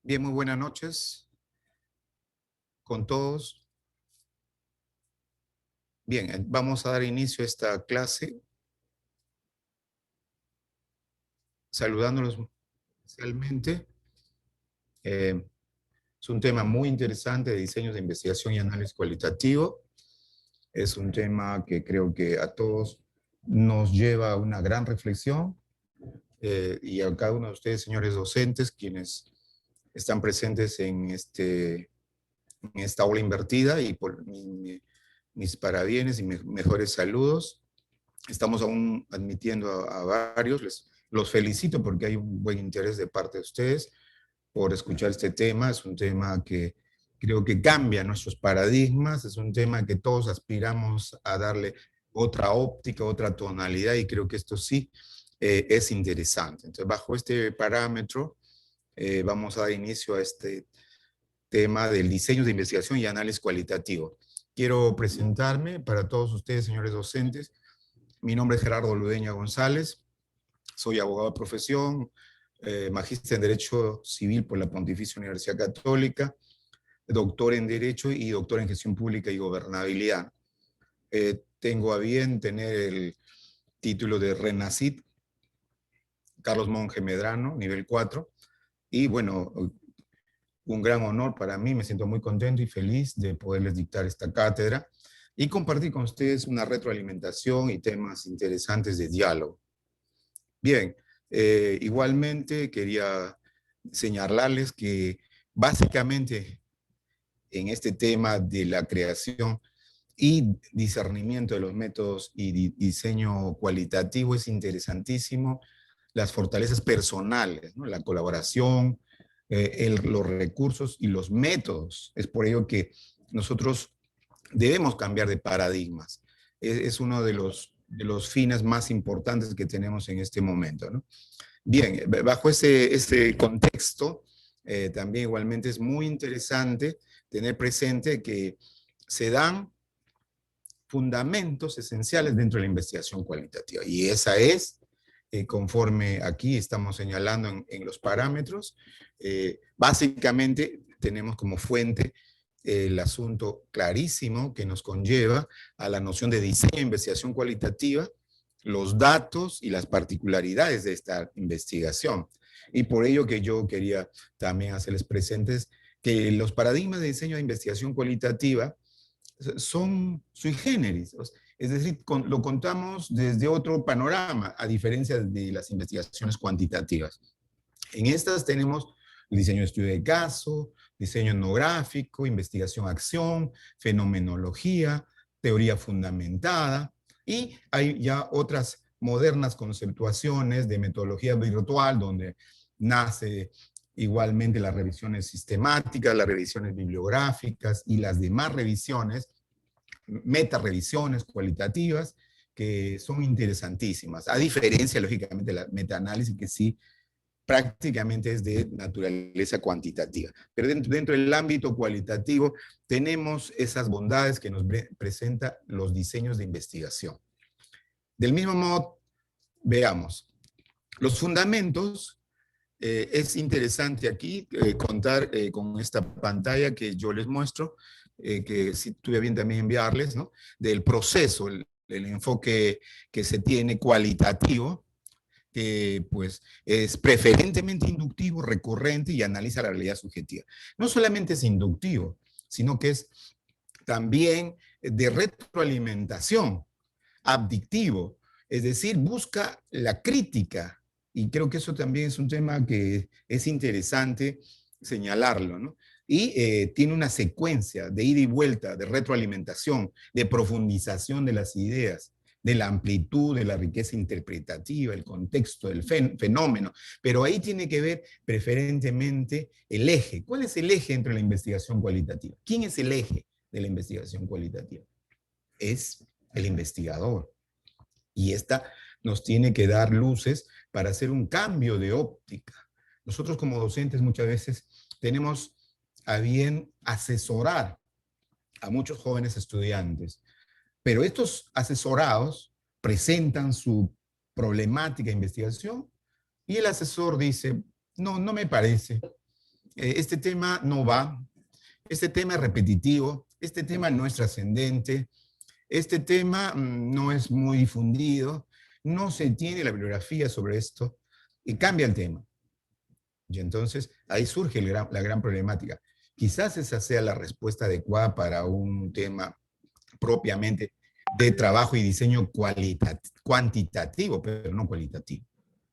Bien, muy buenas noches con todos. Bien, vamos a dar inicio a esta clase saludándolos especialmente. Es un tema muy interesante de diseños de investigación y análisis cualitativo. Es un tema que creo que a todos nos lleva a una gran reflexión y a cada uno de ustedes, señores docentes, quienes están presentes en esta aula invertida y por mis parabienes y mejores saludos. Estamos aún admitiendo a varios, los felicito porque hay un buen interés de parte de ustedes por escuchar este tema. Es un tema que creo que cambia nuestros paradigmas, es un tema que todos aspiramos a darle otra óptica, otra tonalidad, y creo que esto sí es interesante. Entonces, bajo este parámetro, vamos a dar inicio a este tema del diseño de investigación y análisis cualitativo. Quiero presentarme para todos ustedes, señores docentes. Mi nombre es Gerardo Ludeña González, soy abogado de profesión, magíster en Derecho Civil por la Pontificia Universidad Católica, doctor en Derecho y doctor en Gestión Pública y Gobernabilidad. Tengo a bien tener el título de RENACIT, Carlos Monge Medrano, nivel 4, y bueno, un gran honor para mí, me siento muy contento y feliz de poderles dictar esta cátedra y compartir con ustedes una retroalimentación y temas interesantes de diálogo. Bien, igualmente quería señalarles que básicamente en este tema de la creación y discernimiento de los métodos y diseño cualitativo es interesantísimo las fortalezas personales, ¿no? La colaboración, los recursos y los métodos. Es por ello que nosotros debemos cambiar de paradigmas. Es uno de los fines más importantes que tenemos en este momento, ¿no? Bien, bajo ese contexto, también igualmente es muy interesante tener presente que se dan fundamentos esenciales dentro de la investigación cualitativa. Y esa es, conforme aquí estamos señalando en los parámetros, básicamente tenemos como fuente el asunto clarísimo que nos conlleva a la noción de diseño de investigación cualitativa, los datos y las particularidades de esta investigación. Y por ello que yo quería también hacerles presentes que los paradigmas de diseño de investigación cualitativa son sui generis, es decir, lo contamos desde otro panorama, a diferencia de las investigaciones cuantitativas. En estas tenemos el diseño de estudio de caso, diseño etnográfico, investigación-acción, fenomenología, teoría fundamentada, y hay ya otras modernas conceptuaciones de metodología virtual, donde nace igualmente las revisiones sistemáticas, las revisiones bibliográficas y las demás revisiones, meta-revisiones cualitativas, que son interesantísimas, a diferencia, lógicamente, de la metaanálisis, que sí prácticamente es de naturaleza cuantitativa. Pero dentro del ámbito cualitativo tenemos esas bondades que nos presenta los diseños de investigación. Del mismo modo, veamos, los fundamentos. Es interesante aquí contar con esta pantalla que yo les muestro, que si tuve bien también enviarles, ¿no? Del proceso, el enfoque que se tiene cualitativo, que pues es preferentemente inductivo, recurrente y analiza la realidad subjetiva. No solamente es inductivo, sino que es también de retroalimentación, abdictivo, es decir, busca la crítica. Y creo que eso también es un tema que es interesante señalarlo, ¿no? Y tiene una secuencia de ida y vuelta, de retroalimentación, de profundización de las ideas, de la amplitud, de la riqueza interpretativa, el contexto del fenómeno. Pero ahí tiene que ver preferentemente el eje. ¿Cuál es el eje dentro de la investigación cualitativa? ¿Quién es el eje de la investigación cualitativa? Es el investigador. Y esta nos tiene que dar luces para hacer un cambio de óptica. Nosotros como docentes muchas veces tenemos a bien asesorar a muchos jóvenes estudiantes, pero estos asesorados presentan su problemática de investigación y el asesor dice, no, no me parece. este tema no va, este tema es repetitivo, este tema no es trascendente, este tema no es muy difundido, no se tiene la bibliografía sobre esto, y cambia el tema. Y entonces ahí surge la gran problemática. Quizás esa sea la respuesta adecuada para un tema propiamente de trabajo y diseño cuantitativo, pero no cualitativo.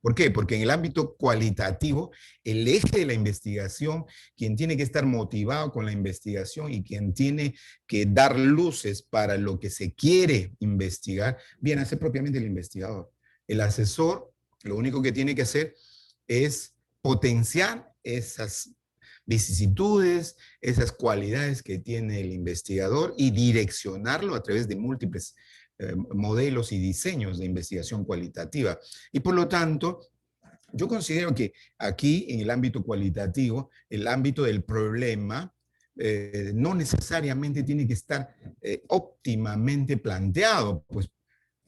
¿Por qué? Porque en el ámbito cualitativo, el eje de la investigación, quien tiene que estar motivado con la investigación y quien tiene que dar luces para lo que se quiere investigar, viene a ser propiamente el investigador. El asesor, lo único que tiene que hacer es potenciar esas vicisitudes, esas cualidades que tiene el investigador y direccionarlo a través de múltiples modelos y diseños de investigación cualitativa. Y por lo tanto, yo considero que aquí en el ámbito cualitativo, el ámbito del problema no necesariamente tiene que estar óptimamente planteado, pues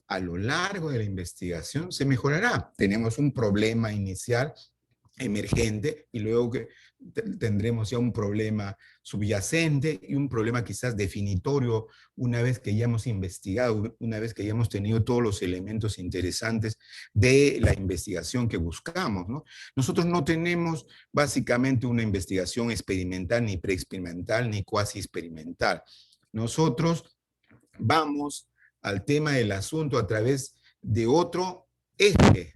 a lo largo de la investigación se mejorará. Tenemos un problema inicial emergente y luego que tendremos ya un problema subyacente y un problema quizás definitorio una vez que ya hemos investigado, una vez que ya hemos tenido todos los elementos interesantes de la investigación que buscamos, ¿no? Nosotros no tenemos básicamente una investigación experimental, ni preexperimental, ni cuasi experimental. Nosotros vamos al tema del asunto a través de otro eje,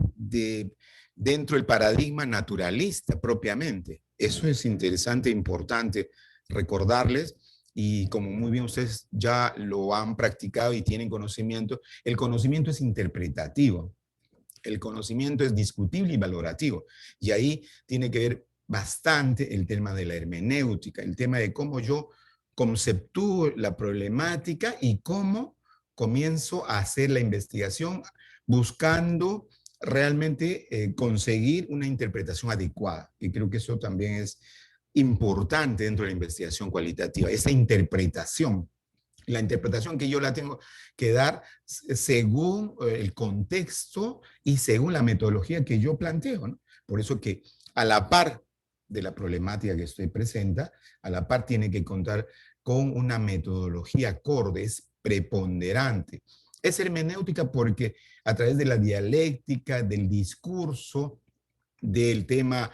dentro del paradigma naturalista propiamente. Eso es interesante e importante recordarles, y como muy bien ustedes ya lo han practicado y tienen conocimiento, el conocimiento es interpretativo, el conocimiento es discutible y valorativo, y ahí tiene que ver bastante el tema de la hermenéutica, el tema de cómo yo conceptúo la problemática y cómo comienzo a hacer la investigación buscando realmente conseguir una interpretación adecuada. Y creo que eso también es importante dentro de la investigación cualitativa, esa interpretación. La interpretación que yo la tengo que dar según el contexto y según la metodología que yo planteo, ¿no? Por eso que a la par de la problemática que usted presenta, a la par tiene que contar con una metodología acorde, es preponderante. Es hermenéutica porque a través de la dialéctica, del discurso, del tema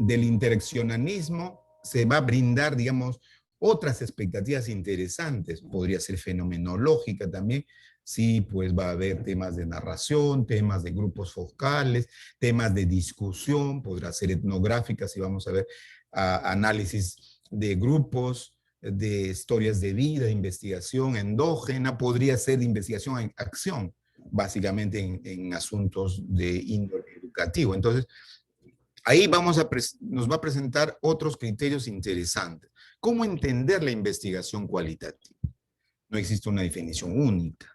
del interaccionalismo, se va a brindar, digamos, otras expectativas interesantes. Podría ser fenomenológica también. Sí, pues va a haber temas de narración, temas de grupos focales, temas de discusión, podrá ser etnográfica si vamos a ver análisis de grupos, de historias de vida, de investigación endógena, podría ser de investigación en acción, básicamente en asuntos de índole educativo. Entonces, ahí nos va a presentar otros criterios interesantes. ¿Cómo entender la investigación cualitativa? No existe una definición única.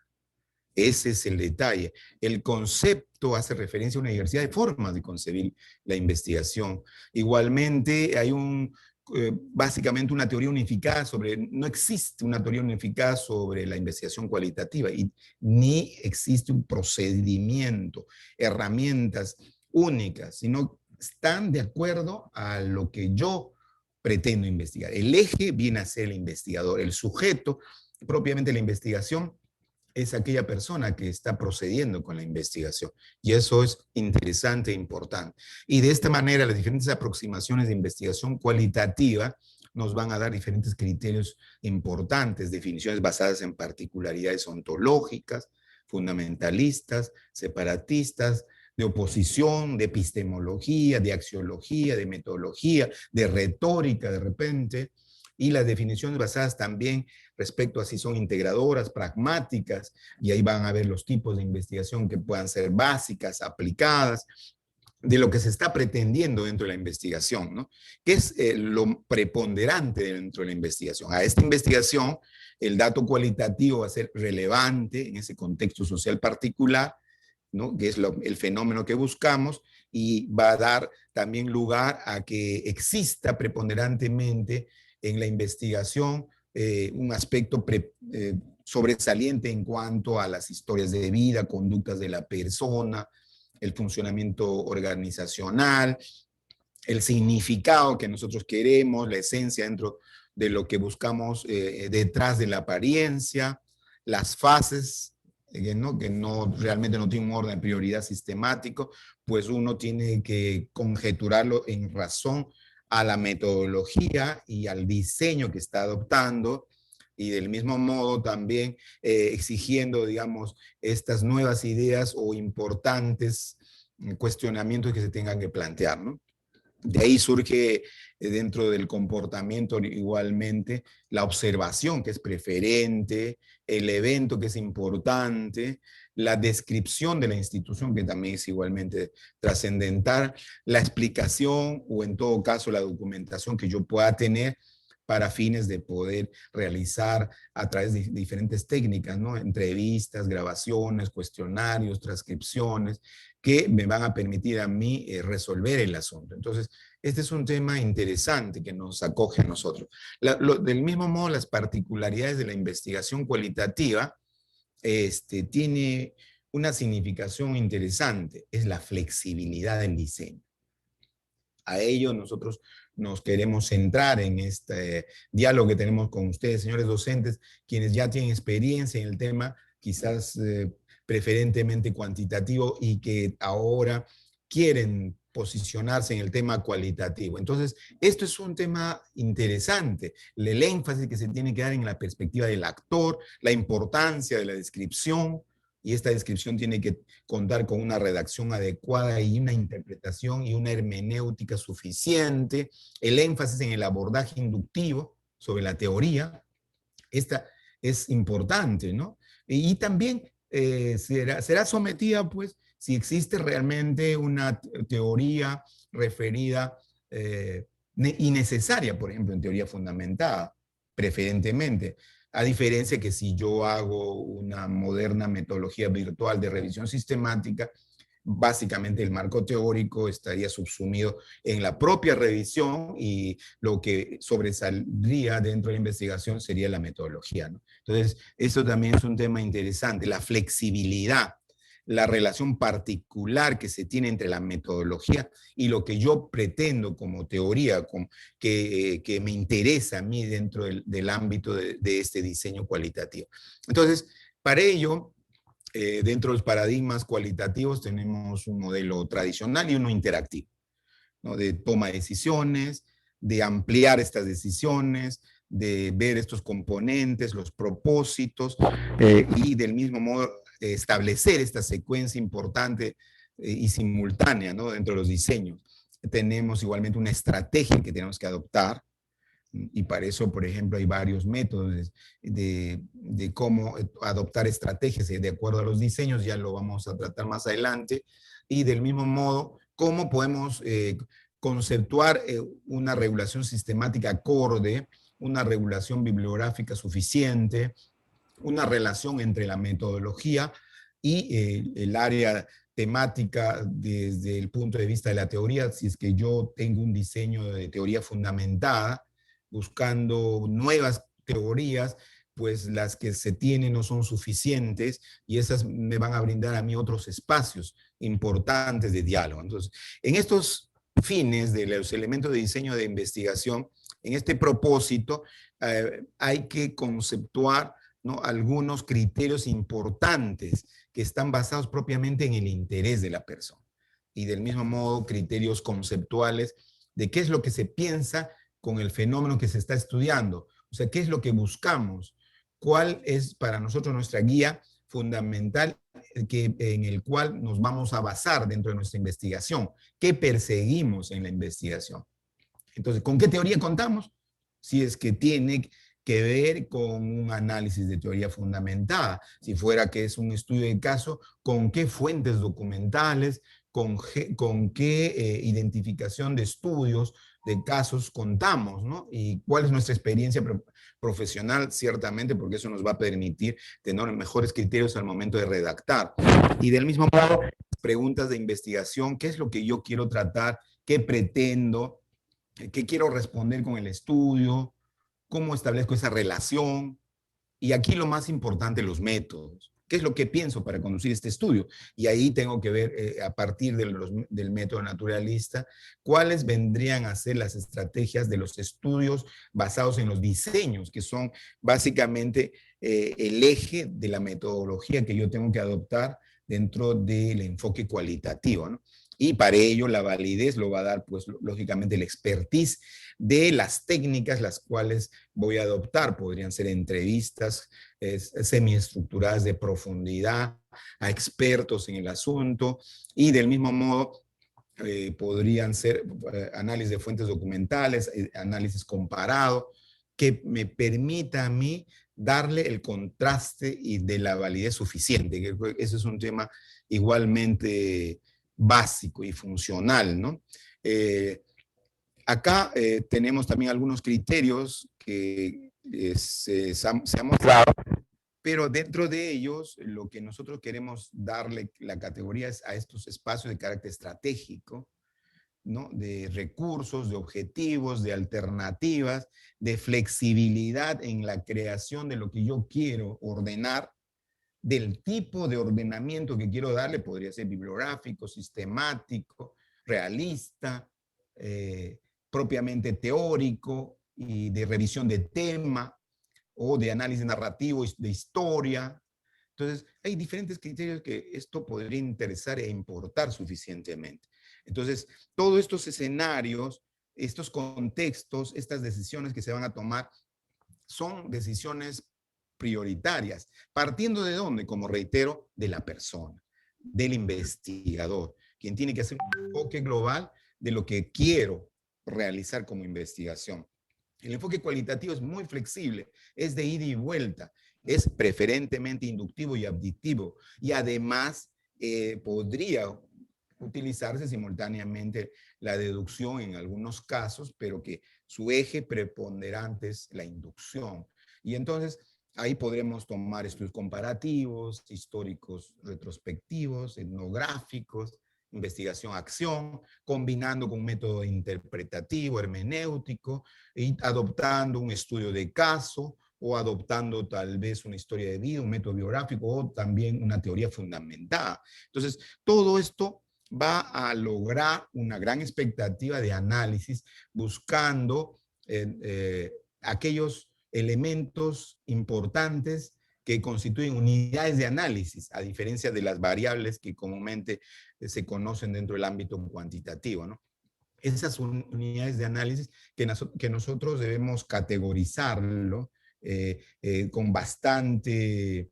Ese es el detalle. El concepto hace referencia a una diversidad de formas de concebir la investigación. Igualmente, hay básicamente una teoría unificada no existe una teoría unificada sobre la investigación cualitativa ni existe un procedimiento, herramientas únicas, sino están de acuerdo a lo que yo pretendo investigar. El eje viene a ser el investigador, el sujeto, propiamente la investigación, es aquella persona que está procediendo con la investigación. Y eso es interesante e importante. Y de esta manera, las diferentes aproximaciones de investigación cualitativa nos van a dar diferentes criterios importantes, definiciones basadas en particularidades ontológicas, fundamentalistas, separatistas, de oposición, de epistemología, de axiología, de metodología, de retórica de repente, y las definiciones basadas también respecto a si son integradoras, pragmáticas, y ahí van a ver los tipos de investigación que puedan ser básicas, aplicadas, de lo que se está pretendiendo dentro de la investigación, ¿no? ¿Qué es lo preponderante dentro de la investigación? A esta investigación, el dato cualitativo va a ser relevante en ese contexto social particular, ¿no? Que es el fenómeno que buscamos, y va a dar también lugar a que exista preponderantemente en la investigación un aspecto sobresaliente en cuanto a las historias de vida, conductas de la persona, el funcionamiento organizacional, el significado que nosotros queremos, la esencia dentro de lo que buscamos detrás de la apariencia, las fases, que no realmente no tiene un orden de prioridad sistemático, pues uno tiene que conjeturarlo en razón a la metodología y al diseño que está adoptando, y del mismo modo también exigiendo, digamos, estas nuevas ideas o importantes cuestionamientos que se tengan que plantear, ¿no? De ahí surge dentro del comportamiento igualmente la observación, que es preferente, el evento, que es importante, la descripción de la institución, que también es igualmente trascendental, la explicación o en todo caso la documentación que yo pueda tener para fines de poder realizar a través de diferentes técnicas, ¿no? Entrevistas, grabaciones, cuestionarios, transcripciones, que me van a permitir a mí resolver el asunto. Entonces, este es un tema interesante que nos acoge a nosotros. Del mismo modo, las particularidades de la investigación cualitativa tiene una significación interesante, es la flexibilidad del diseño. A ello nosotros nos queremos centrar en este diálogo que tenemos con ustedes, señores docentes, quienes ya tienen experiencia en el tema, quizás preferentemente cuantitativo, y que ahora quieren posicionarse en el tema cualitativo. Entonces, esto es un tema interesante, el énfasis que se tiene que dar en la perspectiva del actor, la importancia de la descripción, y esta descripción tiene que contar con una redacción adecuada y una interpretación y una hermenéutica suficiente, el énfasis en el abordaje inductivo sobre la teoría, esta es importante, ¿no? Y también será sometida, pues, si existe realmente una teoría referida y necesaria, por ejemplo, en teoría fundamentada, preferentemente. A diferencia que si yo hago una moderna metodología virtual de revisión sistemática, básicamente el marco teórico estaría subsumido en la propia revisión y lo que sobresaldría dentro de la investigación sería la metodología, ¿no? Entonces, eso también es un tema interesante, la flexibilidad, la relación particular que se tiene entre la metodología y lo que yo pretendo como teoría, que me interesa a mí dentro del ámbito de este diseño cualitativo. Entonces, para ello, dentro de los paradigmas cualitativos tenemos un modelo tradicional y uno interactivo, ¿no? De toma de decisiones, de ampliar estas decisiones, de ver estos componentes, los propósitos, y del mismo modo establecer esta secuencia importante y simultánea, ¿no? Dentro de los diseños. Tenemos igualmente una estrategia que tenemos que adoptar, y para eso, por ejemplo, hay varios métodos de cómo adoptar estrategias de acuerdo a los diseños, ya lo vamos a tratar más adelante, y del mismo modo, cómo podemos conceptuar una regulación sistemática acorde, una regulación bibliográfica suficiente, una relación entre la metodología y el área temática desde el punto de vista de la teoría. Si es que yo tengo un diseño de teoría fundamentada, buscando nuevas teorías, pues las que se tienen no son suficientes y esas me van a brindar a mí otros espacios importantes de diálogo. Entonces, en estos fines de los elementos de diseño de investigación, en este propósito, hay que conceptuar, ¿no?, algunos criterios importantes que están basados propiamente en el interés de la persona. Y del mismo modo, criterios conceptuales de qué es lo que se piensa con el fenómeno que se está estudiando. O sea, qué es lo que buscamos, cuál es para nosotros nuestra guía fundamental en el cual nos vamos a basar dentro de nuestra investigación, qué perseguimos en la investigación. Entonces, ¿con qué teoría contamos? Si es que tiene que ver con un análisis de teoría fundamentada, si fuera que es un estudio de caso, con qué fuentes documentales, con qué identificación de estudios, de casos contamos, ¿no? Y cuál es nuestra experiencia profesional, ciertamente, porque eso nos va a permitir tener mejores criterios al momento de redactar. Y del mismo modo, preguntas de investigación, ¿qué es lo que yo quiero tratar? ¿Qué pretendo? ¿Qué quiero responder con el estudio? ¿Cómo establezco esa relación? Y aquí lo más importante, los métodos. ¿Qué es lo que pienso para conducir este estudio? Y ahí tengo que ver, a partir del método naturalista, cuáles vendrían a ser las estrategias de los estudios basados en los diseños, que son básicamente el eje de la metodología que yo tengo que adoptar dentro del enfoque cualitativo, ¿no? Y para ello la validez lo va a dar, pues, lógicamente, el expertise de las técnicas las cuales voy a adoptar. Podrían ser entrevistas semiestructuradas de profundidad a expertos en el asunto, y del mismo modo podrían ser análisis de fuentes documentales, análisis comparado, que me permita a mí darle el contraste y de la validez suficiente. Ese es un tema igualmente básico y funcional, ¿no? Acá tenemos también algunos criterios que se han mostrado, pero dentro de ellos lo que nosotros queremos darle la categoría es a estos espacios de carácter estratégico, ¿no? De recursos, de objetivos, de alternativas, de flexibilidad en la creación de lo que yo quiero ordenar, del tipo de ordenamiento que quiero darle. Podría ser bibliográfico, sistemático, realista, propiamente teórico y de revisión de tema, o de análisis narrativo de historia. Entonces, hay diferentes criterios que esto podría interesar e importar suficientemente. Entonces, todos estos escenarios, estos contextos, estas decisiones que se van a tomar, son decisiones prioritarias. ¿Partiendo de dónde? Como reitero, de la persona, del investigador, quien tiene que hacer un enfoque global de lo que quiero realizar como investigación. El enfoque cualitativo es muy flexible, es de ida y vuelta, es preferentemente inductivo y aditivo, y además podría utilizarse simultáneamente la deducción en algunos casos, pero que su eje preponderante es la inducción. Y entonces ahí podremos tomar estudios comparativos, históricos retrospectivos, etnográficos, investigación-acción, combinando con un método interpretativo, hermenéutico, y adoptando un estudio de caso, o adoptando tal vez una historia de vida, un método biográfico, o también una teoría fundamentada. Entonces, todo esto va a lograr una gran expectativa de análisis, buscando aquellos elementos importantes que constituyen unidades de análisis, a diferencia de las variables que comúnmente se conocen dentro del ámbito cuantitativo, ¿no? Esas unidades de análisis que nosotros debemos categorizarlo con bastante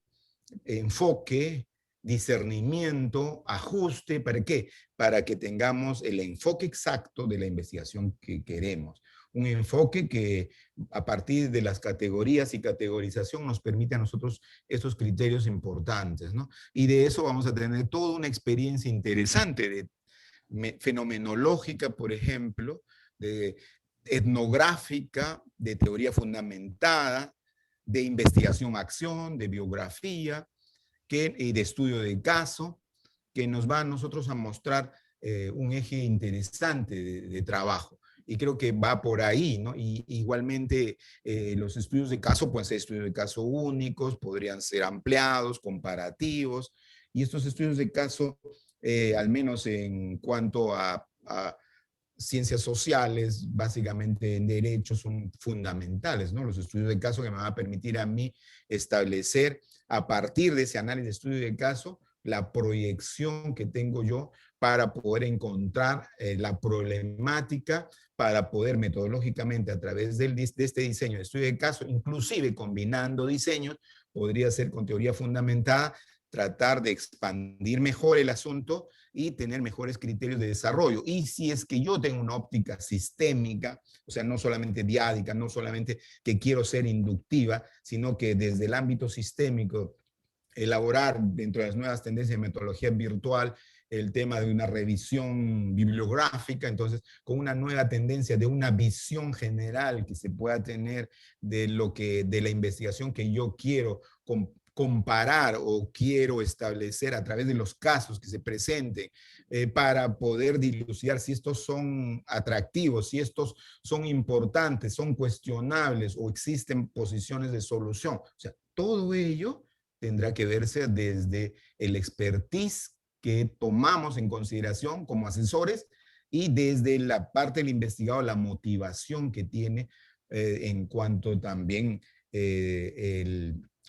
enfoque, discernimiento, ajuste. ¿Para qué? Para que tengamos el enfoque exacto de la investigación que queremos. Un enfoque que, a partir de las categorías y categorización, nos permite a nosotros estos criterios importantes, ¿no? Y de eso vamos a tener toda una experiencia interesante de fenomenológica, por ejemplo, de etnográfica, de teoría fundamentada, de investigación-acción, de biografía, y de estudio de caso, que nos va a nosotros a mostrar un eje interesante de trabajo. Y creo que va por ahí, ¿no? Y igualmente los estudios de caso pueden ser estudios de caso únicos, podrían ser ampliados, comparativos, y estos estudios de caso, al menos en cuanto a ciencias sociales, básicamente en derecho, son fundamentales, ¿no? Los estudios de caso que me van a permitir a mí establecer, a partir de ese análisis de estudio de caso, la proyección que tengo yo para poder encontrar la problemática, para poder metodológicamente, a través de este diseño de estudio de caso, inclusive combinando diseños, podría ser con teoría fundamentada, tratar de expandir mejor el asunto y tener mejores criterios de desarrollo. Y si es que yo tengo una óptica sistémica, o sea, no solamente diádica, no solamente que quiero ser inductiva, sino que desde el ámbito sistémico, elaborar dentro de las nuevas tendencias de metodología virtual el tema de una revisión bibliográfica, entonces con una nueva tendencia de una visión general que se pueda tener de de la investigación que yo quiero comparar o quiero establecer a través de los casos que se presenten, para poder dilucidar si estos son atractivos, si estos son importantes, son cuestionables o existen posiciones de solución. O sea, todo ello tendrá que verse desde el expertise que tomamos en consideración como asesores y desde la parte del investigador, la motivación que tiene en cuanto también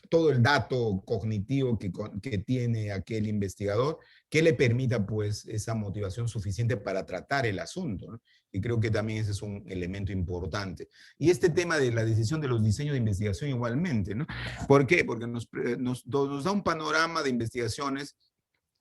todo el dato cognitivo que tiene aquel investigador, que le permita pues esa motivación suficiente para tratar el asunto, ¿no? Y creo que también ese es un elemento importante. Y este tema de la decisión de los diseños de investigación igualmente, ¿no? ¿Por qué? Porque nos da un panorama de investigaciones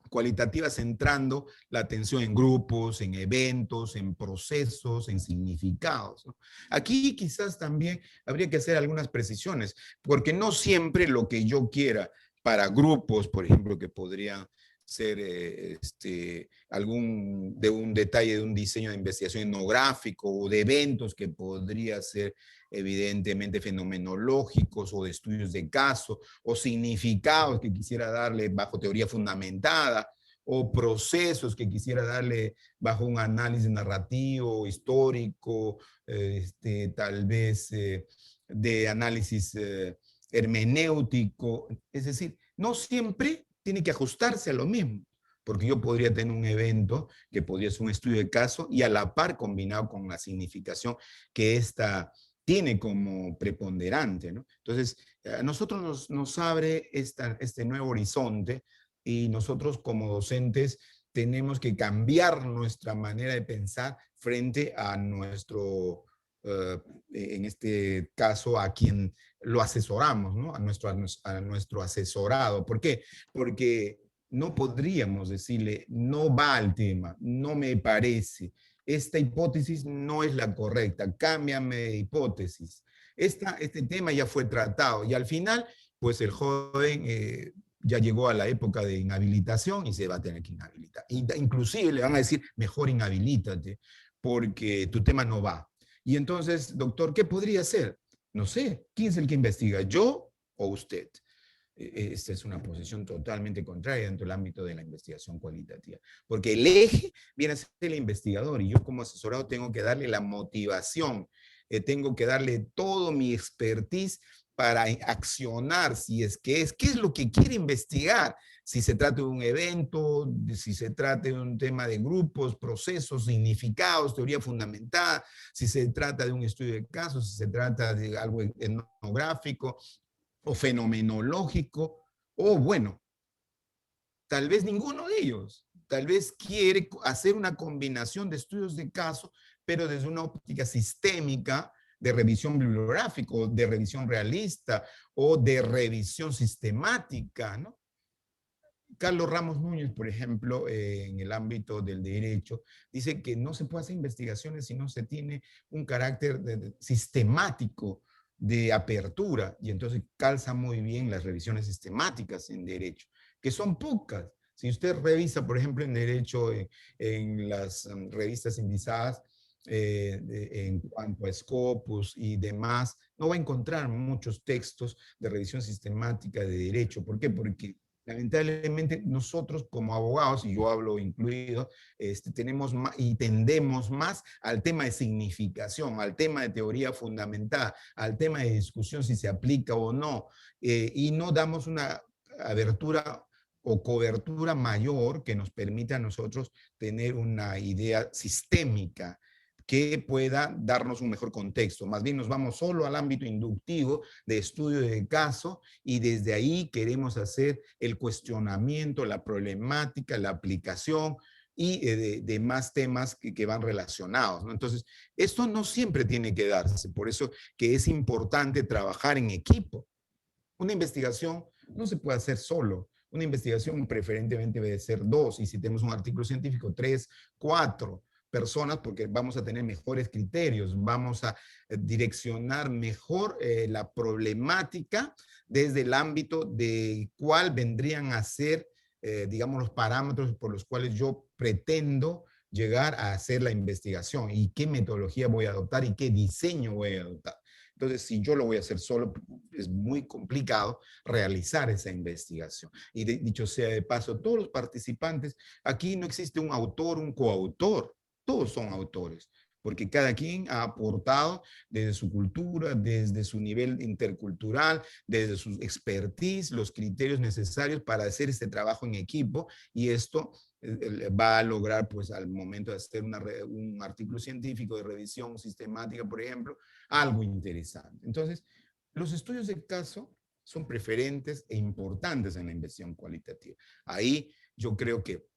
cualitativa centrando la atención en grupos, en eventos, en procesos, en significados, ¿no? Aquí quizás también habría que hacer algunas precisiones, porque no siempre lo que yo quiera para grupos, por ejemplo, que podrían ser de un detalle de un diseño de investigación etnográfico o de eventos que podría ser evidentemente fenomenológicos o de estudios de caso o significados que quisiera darle bajo teoría fundamentada o procesos que quisiera darle bajo un análisis narrativo, histórico, tal vez de análisis hermenéutico. Es decir, no siempre tiene que ajustarse a lo mismo, porque yo podría tener un evento que podría ser un estudio de caso y a la par combinado con la significación que esta tiene como preponderante, ¿no? Entonces, a nosotros nos abre este nuevo horizonte y nosotros como docentes tenemos que cambiar nuestra manera de pensar frente a nuestro, en este caso, a quien lo asesoramos, ¿no? A nuestro asesorado. ¿Por qué? Porque no podríamos decirle, no va al tema, no me parece, esta hipótesis no es la correcta, cámbiame de hipótesis. Este tema ya fue tratado y al final, pues el joven ya llegó a la época de inhabilitación y se va a tener que inhabilitar. Inclusive le van a decir, mejor inhabilítate porque tu tema no va. Y entonces, doctor, ¿qué podría hacer? No sé, ¿quién es el que investiga? ¿Yo o usted? Esta es una posición totalmente contraria dentro del ámbito de la investigación cualitativa, porque el eje viene a ser el investigador y yo como asesorado tengo que darle la motivación, tengo que darle todo mi expertise para accionar si es que qué es lo que quiere investigar, si se trata de un evento, si se trata de un tema de grupos, procesos, significados, teoría fundamentada, si se trata de un estudio de casos, si se trata de algo etnográfico, o fenomenológico, o bueno, tal vez ninguno de ellos. Tal vez quiere hacer una combinación de estudios de caso, pero desde una óptica sistémica de revisión bibliográfica, de revisión realista o de revisión sistemática, ¿no? Carlos Ramos Núñez, por ejemplo, en el ámbito del derecho, dice que no se puede hacer investigaciones si no se tiene un carácter sistemático de apertura, y entonces calza muy bien las revisiones sistemáticas en derecho, que son pocas. Si usted revisa, por ejemplo, en derecho, en las revistas indizadas, en cuanto a Scopus y demás, no va a encontrar muchos textos de revisión sistemática de derecho. ¿Por qué? Porque lamentablemente nosotros como abogados, y yo hablo incluido, tenemos más, y tendemos más al tema de significación, al tema de teoría fundamentada, al tema de discusión si se aplica o no, y no damos una abertura o cobertura mayor que nos permita a nosotros tener una idea sistémica que pueda darnos un mejor contexto. Más bien nos vamos solo al ámbito inductivo de estudio de caso y desde ahí queremos hacer el cuestionamiento, la problemática, la aplicación y de más temas que van relacionados, ¿no? Entonces, esto no siempre tiene que darse, por eso que es importante trabajar en equipo. Una investigación no se puede hacer solo. Una investigación preferentemente debe ser dos, y si tenemos un artículo científico, tres, cuatro personas, porque vamos a tener mejores criterios, vamos a direccionar mejor la problemática desde el ámbito de cuál vendrían a ser, digamos, los parámetros por los cuales yo pretendo llegar a hacer la investigación y qué metodología voy a adoptar y qué diseño voy a adoptar. Entonces, si yo lo voy a hacer solo, es muy complicado realizar esa investigación. Y dicho sea de paso, todos los participantes, aquí no existe un autor, un coautor, todos son autores. porque cada quien ha aportado desde su cultura, desde su nivel intercultural, desde su expertise, los criterios necesarios para hacer este trabajo en equipo, y esto va a lograr, pues al momento de hacer un artículo científico de revisión sistemática, por ejemplo, algo interesante. Entonces, los estudios de caso son preferentes e importantes en la investigación cualitativa. Ahí yo creo que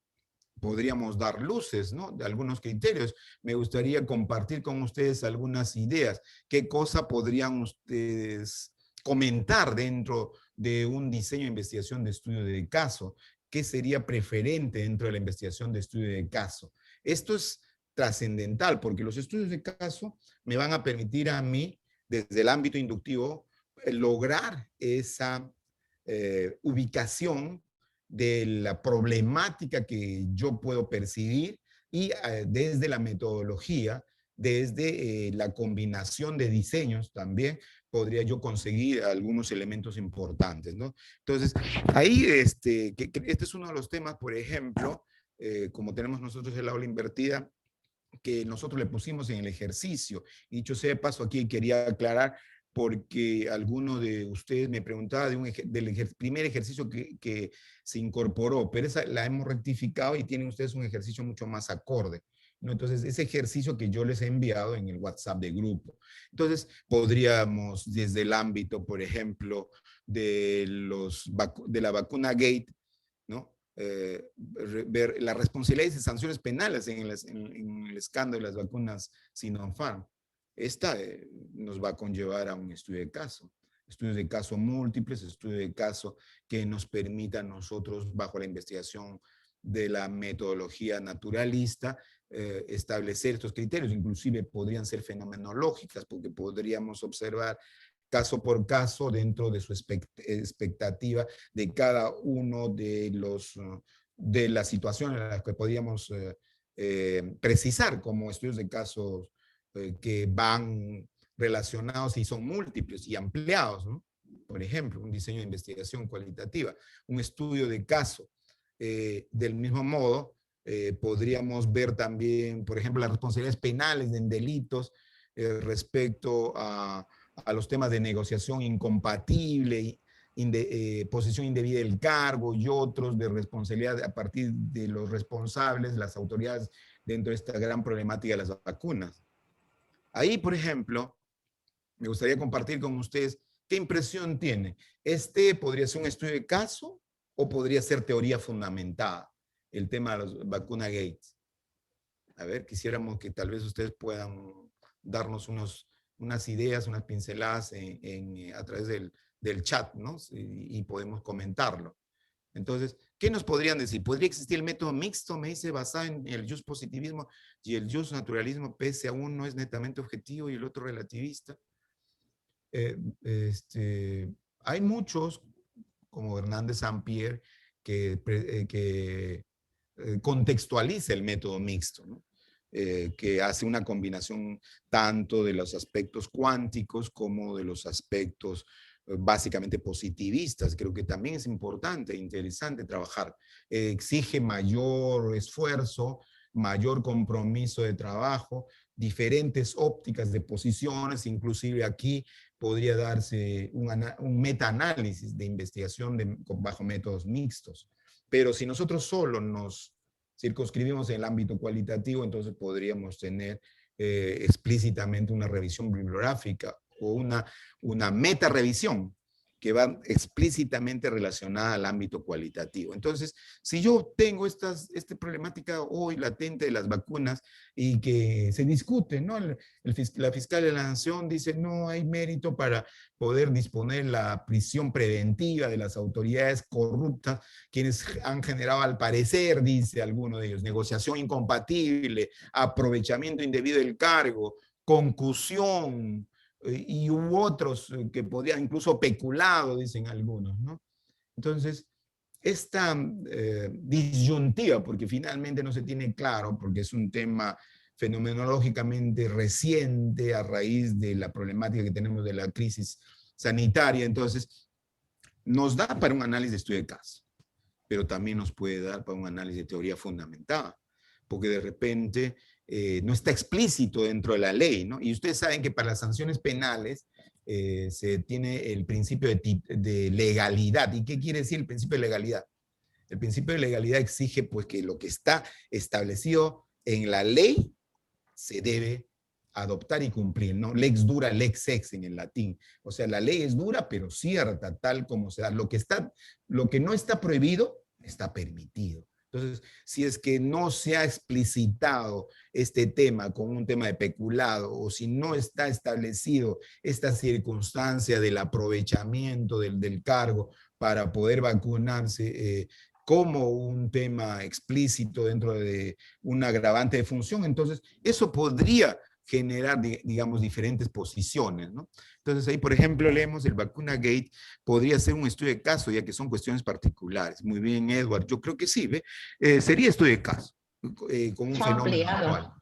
podríamos dar luces, ¿no?, de algunos criterios. Me gustaría compartir con ustedes algunas ideas. ¿Qué cosa podrían ustedes comentar dentro de un diseño de investigación de estudio de caso? ¿Qué sería preferente dentro de la investigación de estudio de caso? Esto es trascendental porque los estudios de caso me van a permitir a mí, desde el ámbito inductivo, lograr esa ubicación de la problemática que yo puedo percibir y desde la metodología, desde la combinación de diseños también, podría yo conseguir algunos elementos importantes, ¿no? Entonces, ahí este es uno de los temas, por ejemplo, como tenemos nosotros el aula invertida, que nosotros le pusimos en el ejercicio. Y dicho sea de paso, aquí quería aclarar, porque alguno de ustedes me preguntaba del primer ejercicio que se incorporó, pero esa la hemos rectificado y tienen ustedes un ejercicio mucho más acorde, ¿no? Entonces, ese ejercicio que yo les he enviado en el WhatsApp de grupo. Entonces, podríamos, desde el ámbito, por ejemplo, de la vacuna Gate, ¿no? Ver las responsabilidades y sanciones penales en el escándalo de las vacunas Sinopharm. Esta nos va a conllevar a un estudio de caso. Estudios de caso múltiples, estudios de caso que nos permitan nosotros, bajo la investigación de la metodología naturalista, establecer estos criterios. Inclusive podrían ser fenomenológicas, porque podríamos observar caso por caso dentro de su expectativa de cada uno de las situaciones en las que podríamos precisar como estudios de casos que van relacionados y son múltiples y ampliados, ¿no? Por ejemplo, un diseño de investigación cualitativa, un estudio de caso. Del mismo modo, podríamos ver también, por ejemplo, las responsabilidades penales en delitos respecto a los temas de negociación incompatible, posición indebida del cargo y otros de responsabilidad a partir de los responsables, las autoridades, dentro de esta gran problemática de las vacunas. Ahí, por ejemplo, me gustaría compartir con ustedes qué impresión tiene. ¿Este podría ser un estudio de caso o podría ser teoría fundamentada, el tema de las vacunas Gates? A ver, quisiéramos que tal vez ustedes puedan darnos unas ideas, unas pinceladas a través del chat, ¿no? Y podemos comentarlo. Entonces, ¿qué nos podrían decir? ¿Podría existir el método mixto, me dice, basado en el just positivismo y el just naturalismo, pese a uno es netamente objetivo y el otro relativista? Hay muchos, como Hernández Sampier, que contextualiza el método mixto, ¿no? Que hace una combinación tanto de los aspectos cuánticos como de los aspectos básicamente positivistas. Creo que también es importante e interesante trabajar. Exige mayor esfuerzo, mayor compromiso de trabajo, diferentes ópticas de posiciones, inclusive aquí podría darse un metaanálisis de investigación bajo métodos mixtos. Pero si nosotros solo nos circunscribimos en el ámbito cualitativo, entonces podríamos tener explícitamente una revisión bibliográfica o una meta-revisión que va explícitamente relacionada al ámbito cualitativo. Entonces, si yo tengo esta problemática hoy latente de las vacunas y que se discute, ¿no? La fiscal de la Nación dice no hay mérito para poder disponer la prisión preventiva de las autoridades corruptas, quienes han generado, al parecer, dice alguno de ellos, negociación incompatible, aprovechamiento indebido del cargo, concusión, y u otros que podrían, incluso peculado, dicen algunos, ¿no? Entonces, esta disyuntiva, porque finalmente no se tiene claro, porque es un tema fenomenológicamente reciente a raíz de la problemática que tenemos de la crisis sanitaria, entonces nos da para un análisis de estudio de caso, pero también nos puede dar para un análisis de teoría fundamentada, porque de repente no está explícito dentro de la ley, ¿no? Y ustedes saben que para las sanciones penales se tiene el principio de legalidad. ¿Y qué quiere decir el principio de legalidad? El principio de legalidad exige pues que lo que está establecido en la ley se debe adoptar y cumplir, ¿no? Lex dura, lex ex en el latín. O sea, la ley es dura, pero cierta, tal como se da. Lo que no está prohibido, está permitido. Entonces, si es que no se ha explicitado este tema con un tema de peculado, o si no está establecido esta circunstancia del aprovechamiento del cargo para poder vacunarse, como un tema explícito dentro de un agravante de función, entonces eso podría generar, digamos, diferentes posiciones, ¿no? Entonces ahí, por ejemplo, leemos el vacuna gate, podría ser un estudio de caso, ya que son cuestiones particulares. Muy bien, Edward, yo creo que sí, ¿ve? Sería estudio de caso, con un fenómeno actual,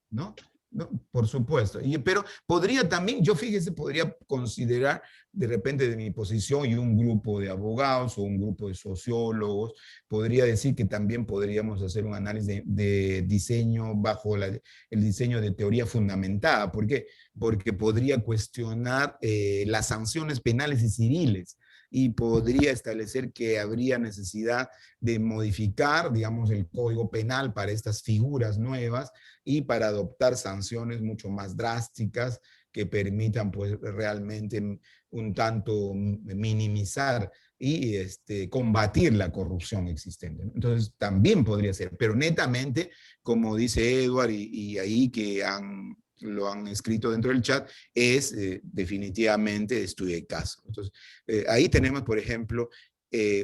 ¿no? ¿No? Por supuesto. Pero podría también, yo fíjese, podría considerar de repente de mi posición y un grupo de abogados o un grupo de sociólogos, podría decir que también podríamos hacer un análisis de diseño bajo el diseño de teoría fundamentada. ¿Por qué? Porque podría cuestionar las sanciones penales y civiles y podría establecer que habría necesidad de modificar, digamos, el código penal para estas figuras nuevas y para adoptar sanciones mucho más drásticas que permitan pues realmente un tanto minimizar y combatir la corrupción existente. Entonces también podría ser, pero netamente, como dice Edward y ahí que lo han escrito dentro del chat, es definitivamente estudio de caso. Entonces, ahí tenemos, por ejemplo,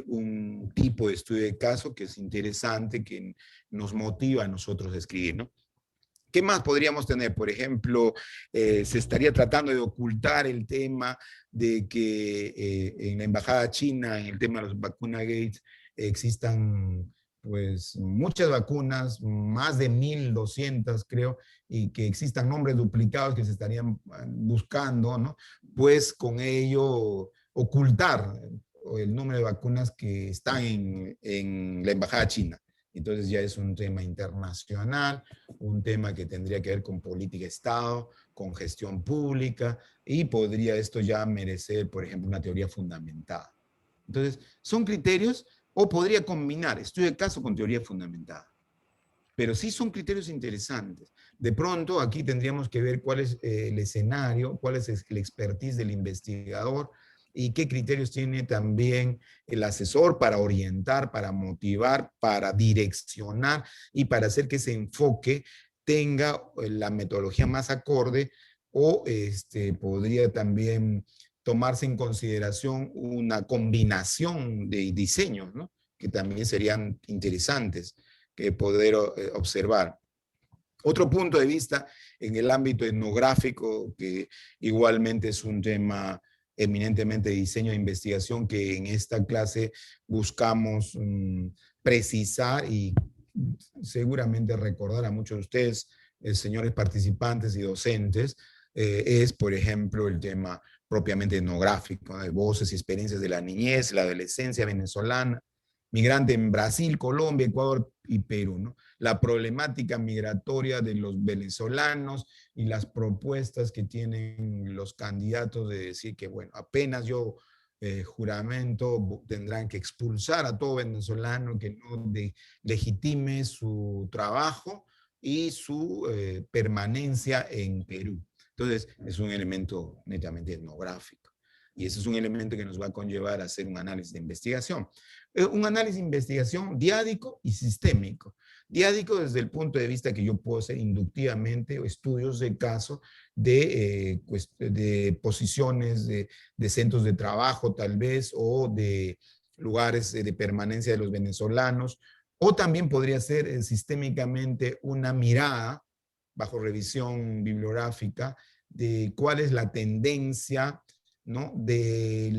un tipo de estudio de caso que es interesante, que nos motiva a nosotros a escribir, ¿no? ¿Qué más podríamos tener? Por ejemplo, se estaría tratando de ocultar el tema de que en la embajada china, en el tema de los vacuna gates, existan pues muchas vacunas, más de 1.200 creo, y que existan nombres duplicados que se estarían buscando, ¿no? Pues con ello ocultar el número de vacunas que están en la embajada china. Entonces ya es un tema internacional, un tema que tendría que ver con política de Estado, con gestión pública, y podría esto ya merecer, por ejemplo, una teoría fundamentada. Entonces, son criterios, o podría combinar estudio de caso con teoría fundamentada. Pero sí son criterios interesantes. De pronto, aquí tendríamos que ver cuál es el escenario, cuál es el expertise del investigador, y qué criterios tiene también el asesor para orientar, para motivar, para direccionar y para hacer que ese enfoque tenga la metodología más acorde, o podría también tomarse en consideración una combinación de diseños, ¿no? Que también serían interesantes que poder observar. Otro punto de vista en el ámbito etnográfico, que igualmente es un tema eminentemente de diseño e investigación que en esta clase buscamos precisar y seguramente recordar a muchos de ustedes, señores participantes y docentes, es, por ejemplo, el tema propiamente etnográfico, de voces y experiencias de la niñez, la adolescencia venezolana, migrante en Brasil, Colombia, Ecuador y Perú, ¿no? La problemática migratoria de los venezolanos y las propuestas que tienen los candidatos de decir que, bueno, apenas yo juramento, tendrán que expulsar a todo venezolano que no legitime su trabajo y su permanencia en Perú. Entonces, es un elemento netamente etnográfico. Y ese es un elemento que nos va a conllevar a hacer un análisis de investigación. Un análisis de investigación diádico y sistémico. Diádico desde el punto de vista que yo puedo hacer inductivamente estudios de caso de posiciones, de centros de trabajo tal vez, o de lugares de permanencia de los venezolanos, o también podría ser sistémicamente una mirada bajo revisión bibliográfica de cuál es la tendencia, ¿no? de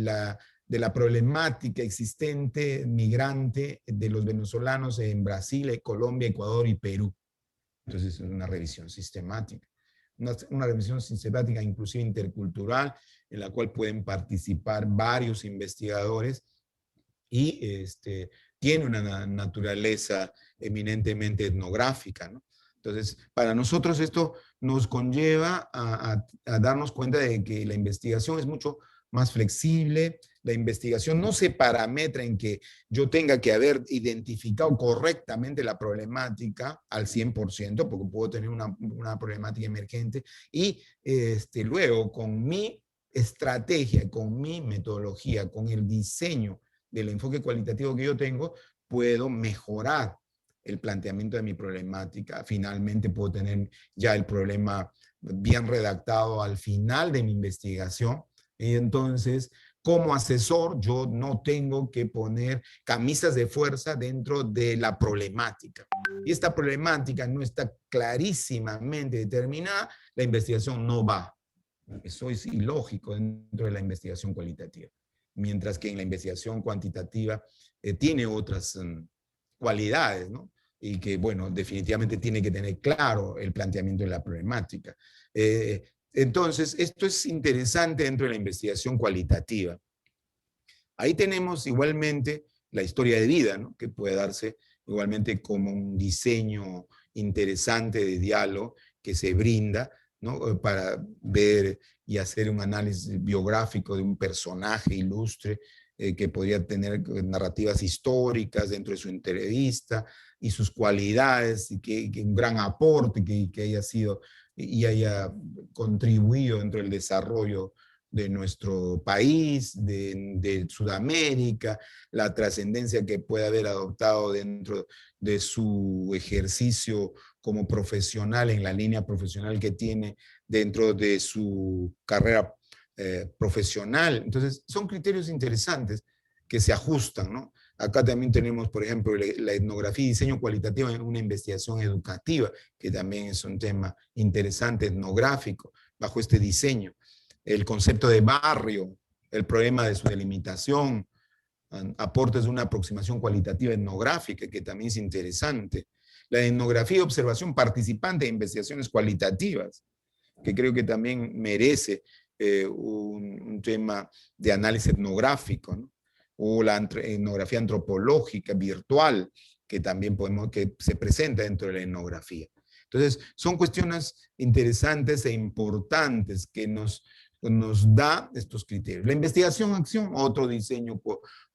la problemática existente migrante de los venezolanos en Brasil, Colombia, Ecuador y Perú. Entonces es una revisión sistemática. Una revisión sistemática inclusive intercultural, en la cual pueden participar varios investigadores y tiene una naturaleza eminentemente etnográfica, ¿no? Entonces, para nosotros esto nos conlleva a darnos cuenta de que la investigación es mucho más flexible. La investigación no se parametra en que yo tenga que haber identificado correctamente la problemática al 100%, porque puedo tener una problemática emergente, y luego con mi estrategia, con mi metodología, con el diseño del enfoque cualitativo que yo tengo, puedo mejorar el planteamiento de mi problemática. Finalmente puedo tener ya el problema bien redactado al final de mi investigación. Y entonces, como asesor, yo no tengo que poner camisas de fuerza dentro de la problemática. Y esta problemática no está clarísimamente determinada, la investigación no va. Eso es ilógico dentro de la investigación cualitativa. Mientras que en la investigación cuantitativa tiene otras cualidades, ¿no? Y que, bueno, definitivamente tiene que tener claro el planteamiento de la problemática. Entonces, esto es interesante dentro de la investigación cualitativa. Ahí tenemos igualmente la historia de vida, ¿no? Que puede darse igualmente como un diseño interesante de diálogo que se brinda, ¿no? Para ver y hacer un análisis biográfico de un personaje ilustre que podría tener narrativas históricas dentro de su entrevista y sus cualidades, y que un gran aporte que haya sido y haya contribuido dentro del desarrollo de nuestro país, de Sudamérica, la trascendencia que puede haber adoptado dentro de su ejercicio como profesional, en la línea profesional que tiene dentro de su carrera profesional. Entonces, son criterios interesantes que se ajustan, ¿no? Acá también tenemos, por ejemplo, la etnografía y diseño cualitativo en una investigación educativa, que también es un tema interesante, etnográfico, bajo este diseño. El concepto de barrio, el problema de su delimitación, aportes de una aproximación cualitativa etnográfica, que también es interesante. La etnografía y observación participante de investigaciones cualitativas, que creo que también merece un tema de análisis etnográfico, ¿no? O la etnografía antropológica virtual, que también que se presenta dentro de la etnografía. Entonces, son cuestiones interesantes e importantes que nos da estos criterios. La investigación-acción, otro diseño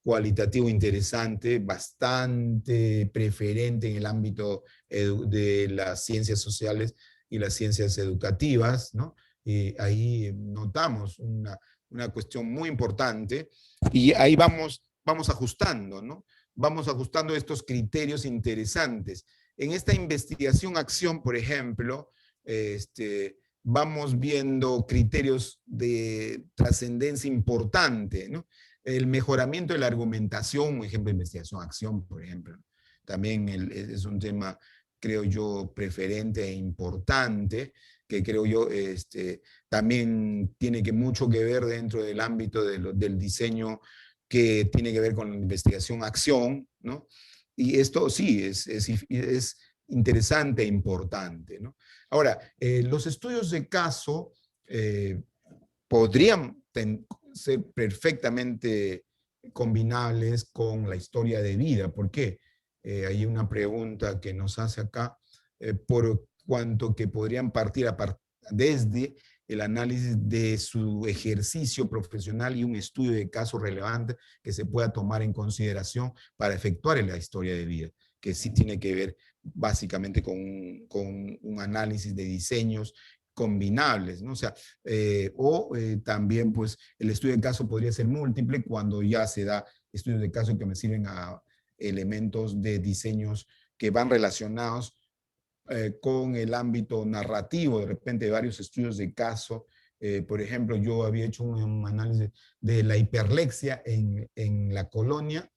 cualitativo interesante, bastante preferente en el ámbito de las ciencias sociales y las ciencias educativas, ¿no? Ahí notamos una cuestión muy importante y ahí vamos ajustando, ¿no? Vamos ajustando estos criterios interesantes. En esta investigación-acción, por ejemplo, vamos viendo criterios de trascendencia importante, ¿no? El mejoramiento de la argumentación, un ejemplo de investigación-acción, por ejemplo. También es un tema, creo yo, preferente e importante, que creo yo también tiene mucho que ver dentro del ámbito del diseño que tiene que ver con la investigación-acción, ¿no? Y esto sí, es interesante e importante, ¿no? Ahora, los estudios de caso podrían ser perfectamente combinables con la historia de vida. ¿Por qué? Hay una pregunta que nos hace acá, por cuanto que podrían partir desde el análisis de su ejercicio profesional y un estudio de caso relevante que se pueda tomar en consideración para efectuar la historia de vida, que sí tiene que ver básicamente con un análisis de diseños combinables, ¿no? O sea, también pues el estudio de caso podría ser múltiple cuando ya se da estudios de caso que me sirven a elementos de diseños que van relacionados con el ámbito narrativo, de repente varios estudios de caso. Por ejemplo, yo había hecho un análisis de la hiperlexia en la colonia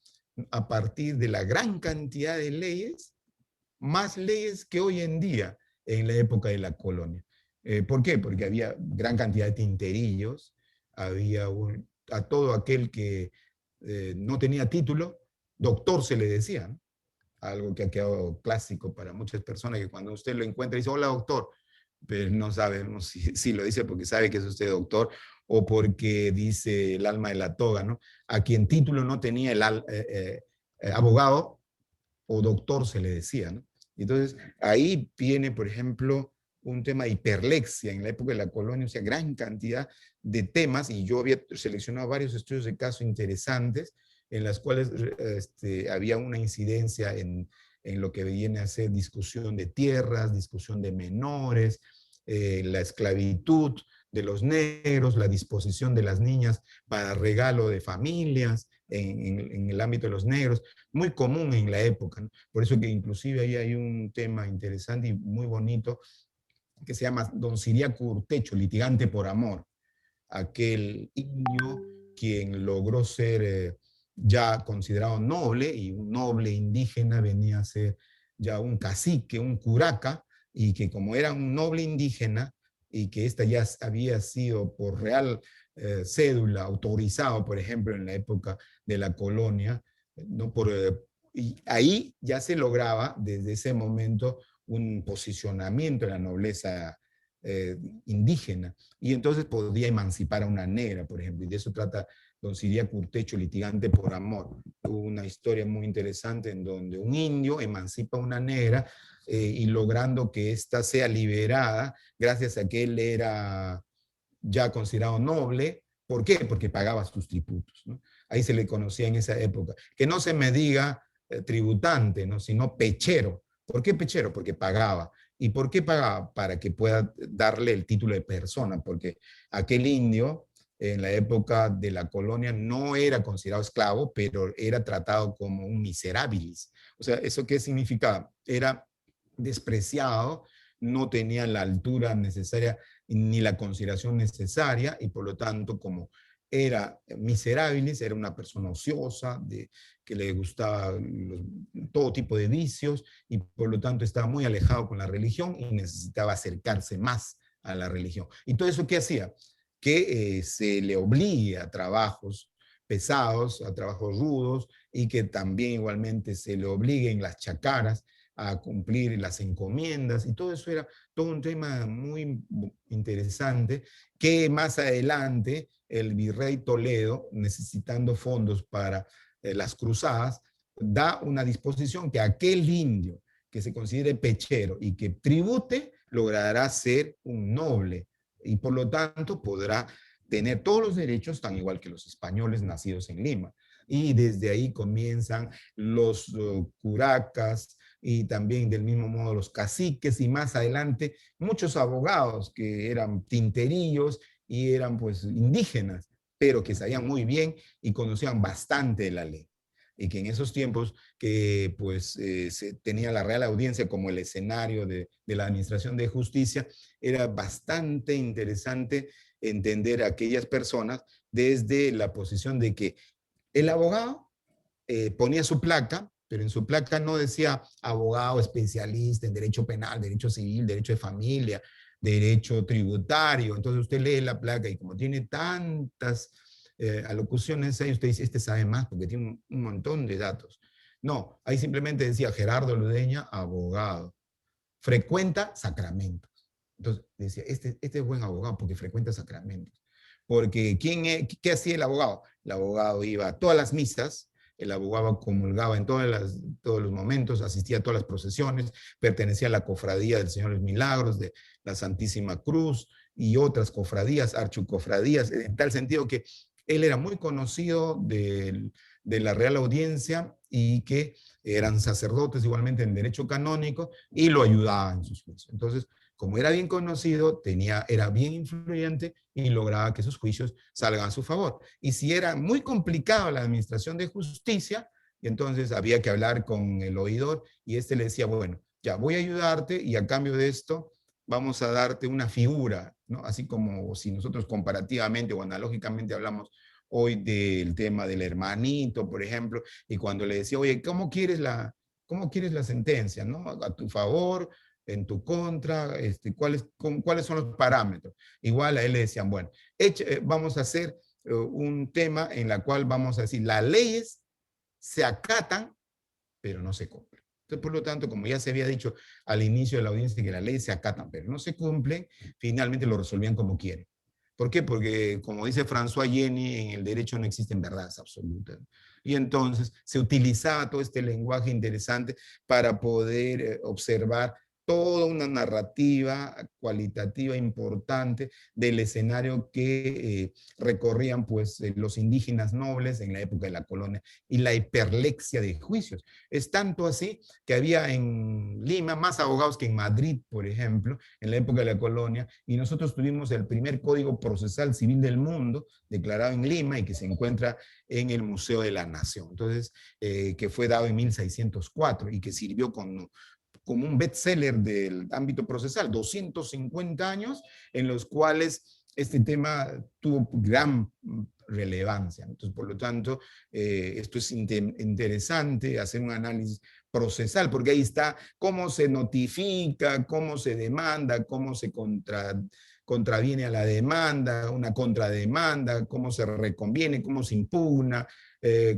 a partir de la gran cantidad de leyes, más leyes que hoy en día en la época de la colonia. ¿Por qué? Porque había gran cantidad de tinterillos, había a todo aquel que no tenía título, doctor se le decía, ¿no? Algo que ha quedado clásico para muchas personas, que cuando usted lo encuentra dice, hola doctor, pero no sabemos si lo dice porque sabe que es usted doctor o porque dice el alma de la toga, ¿no? A quien título no tenía el abogado o doctor se le decía, ¿no? Entonces, ahí viene, por ejemplo, un tema de hiperlexia en la época de la colonia, o sea, gran cantidad de temas, y yo había seleccionado varios estudios de caso interesantes en las cuales había una incidencia en lo que viene a ser discusión de tierras, discusión de menores, la esclavitud de los negros, la disposición de las niñas para regalo de familias en el ámbito de los negros, muy común en la época, ¿no? Por eso que inclusive ahí hay un tema interesante y muy bonito que se llama Don Ciriaco Urtecho, litigante por amor, aquel indio quien logró ser ya considerado noble, y un noble indígena venía a ser ya un cacique, un curaca, y que como era un noble indígena, y que esta ya había sido por real cédula autorizado, por ejemplo, en la época de la colonia, ¿no? Y ahí ya se lograba desde ese momento un posicionamiento de la nobleza eh, indígena, y entonces podía emancipar a una negra, por ejemplo, y de eso trata Don Ciriaco Urtecho, litigante por amor. Una historia muy interesante en donde un indio emancipa a una negra y logrando que ésta sea liberada gracias a que él era ya considerado noble. ¿Por qué? Porque pagaba sus tributos, ¿no? Ahí se le conocía en esa época. Que no se me diga tributante, ¿no? Sino pechero. ¿Por qué pechero? Porque pagaba. ¿Y por qué pagaba? Para que pueda darle el título de persona, porque aquel indio en la época de la colonia no era considerado esclavo, pero era tratado como un miserabilis. O sea, ¿eso qué significaba? Era despreciado, no tenía la altura necesaria ni la consideración necesaria, y por lo tanto, como era miserabilis, era una persona ociosa, que le gustaba todo tipo de vicios, y por lo tanto estaba muy alejado con la religión y necesitaba acercarse más a la religión. ¿Y todo eso qué hacía? Que se le obligue a trabajos pesados, a trabajos rudos, y que también igualmente se le obliguen las chacaras a cumplir las encomiendas, y todo eso era todo un tema muy interesante que más adelante el virrey Toledo, necesitando fondos para las cruzadas, da una disposición que aquel indio que se considere pechero y que tribute logrará ser un noble, y por lo tanto podrá tener todos los derechos tan igual que los españoles nacidos en Lima. Y desde ahí comienzan los curacas, y también del mismo modo los caciques, y más adelante muchos abogados que eran tinterillos y eran pues indígenas, pero que sabían muy bien y conocían bastante de la ley. Y que en esos tiempos que pues se tenía la Real Audiencia como el escenario de la administración de justicia, era bastante interesante entender a aquellas personas desde la posición de que el abogado ponía su placa, pero en su placa no decía abogado especialista en derecho penal, derecho civil, derecho de familia, derecho tributario. Entonces usted lee la placa y como tiene tantas alocuciones ahí, usted dice, este sabe más porque tiene un montón de datos. No, ahí simplemente decía Gerardo Ludeña, abogado, frecuenta sacramentos. Entonces decía, este es buen abogado porque frecuenta sacramentos. Porque ¿qué hacía el abogado? El abogado iba a todas las misas, el abogado comulgaba en todos los momentos, asistía a todas las procesiones, pertenecía a la cofradía del Señor de los Milagros, de la Santísima Cruz y otras cofradías, archicofradías, en tal sentido que él era muy conocido de la Real Audiencia, y que eran sacerdotes igualmente en derecho canónico y lo ayudaban en sus juicios. Entonces, como era bien conocido, era bien influyente y lograba que sus juicios salgan a su favor. Y si era muy complicado la administración de justicia, entonces había que hablar con el oidor, y este le decía, bueno, ya voy a ayudarte y a cambio de esto vamos a darte una figura, ¿no? Así como si nosotros comparativamente o analógicamente hablamos hoy del tema del hermanito, por ejemplo, y cuando le decía, oye, cómo quieres la sentencia, ¿no? ¿A tu favor, en tu contra? ¿Cuáles son los parámetros? Igual a él le decían, bueno, vamos a hacer un tema en la cual vamos a decir, las leyes se acatan, pero no se cumplen. Entonces, por lo tanto, como ya se había dicho al inicio de la audiencia que las leyes se acatan, pero no se cumplen, finalmente lo resolvían como quieren. ¿Por qué? Porque, como dice François Jenny, en el derecho no existen verdades absolutas. Y entonces se utilizaba todo este lenguaje interesante para poder observar toda una narrativa cualitativa importante del escenario que recorrían pues, los indígenas nobles en la época de la colonia y la hiperlexia de juicios. Es tanto así que había en Lima más abogados que en Madrid, por ejemplo, en la época de la colonia, y nosotros tuvimos el primer código procesal civil del mundo, declarado en Lima y que se encuentra en el Museo de la Nación. Entonces, que fue dado en 1604 y que sirvió como un bestseller del ámbito procesal, 250 años en los cuales este tema tuvo gran relevancia. Entonces, por lo tanto, esto es interesante, hacer un análisis procesal, porque ahí está cómo se notifica, cómo se demanda, cómo se contraviene a la demanda, una contrademanda, cómo se reconviene, cómo se impugna,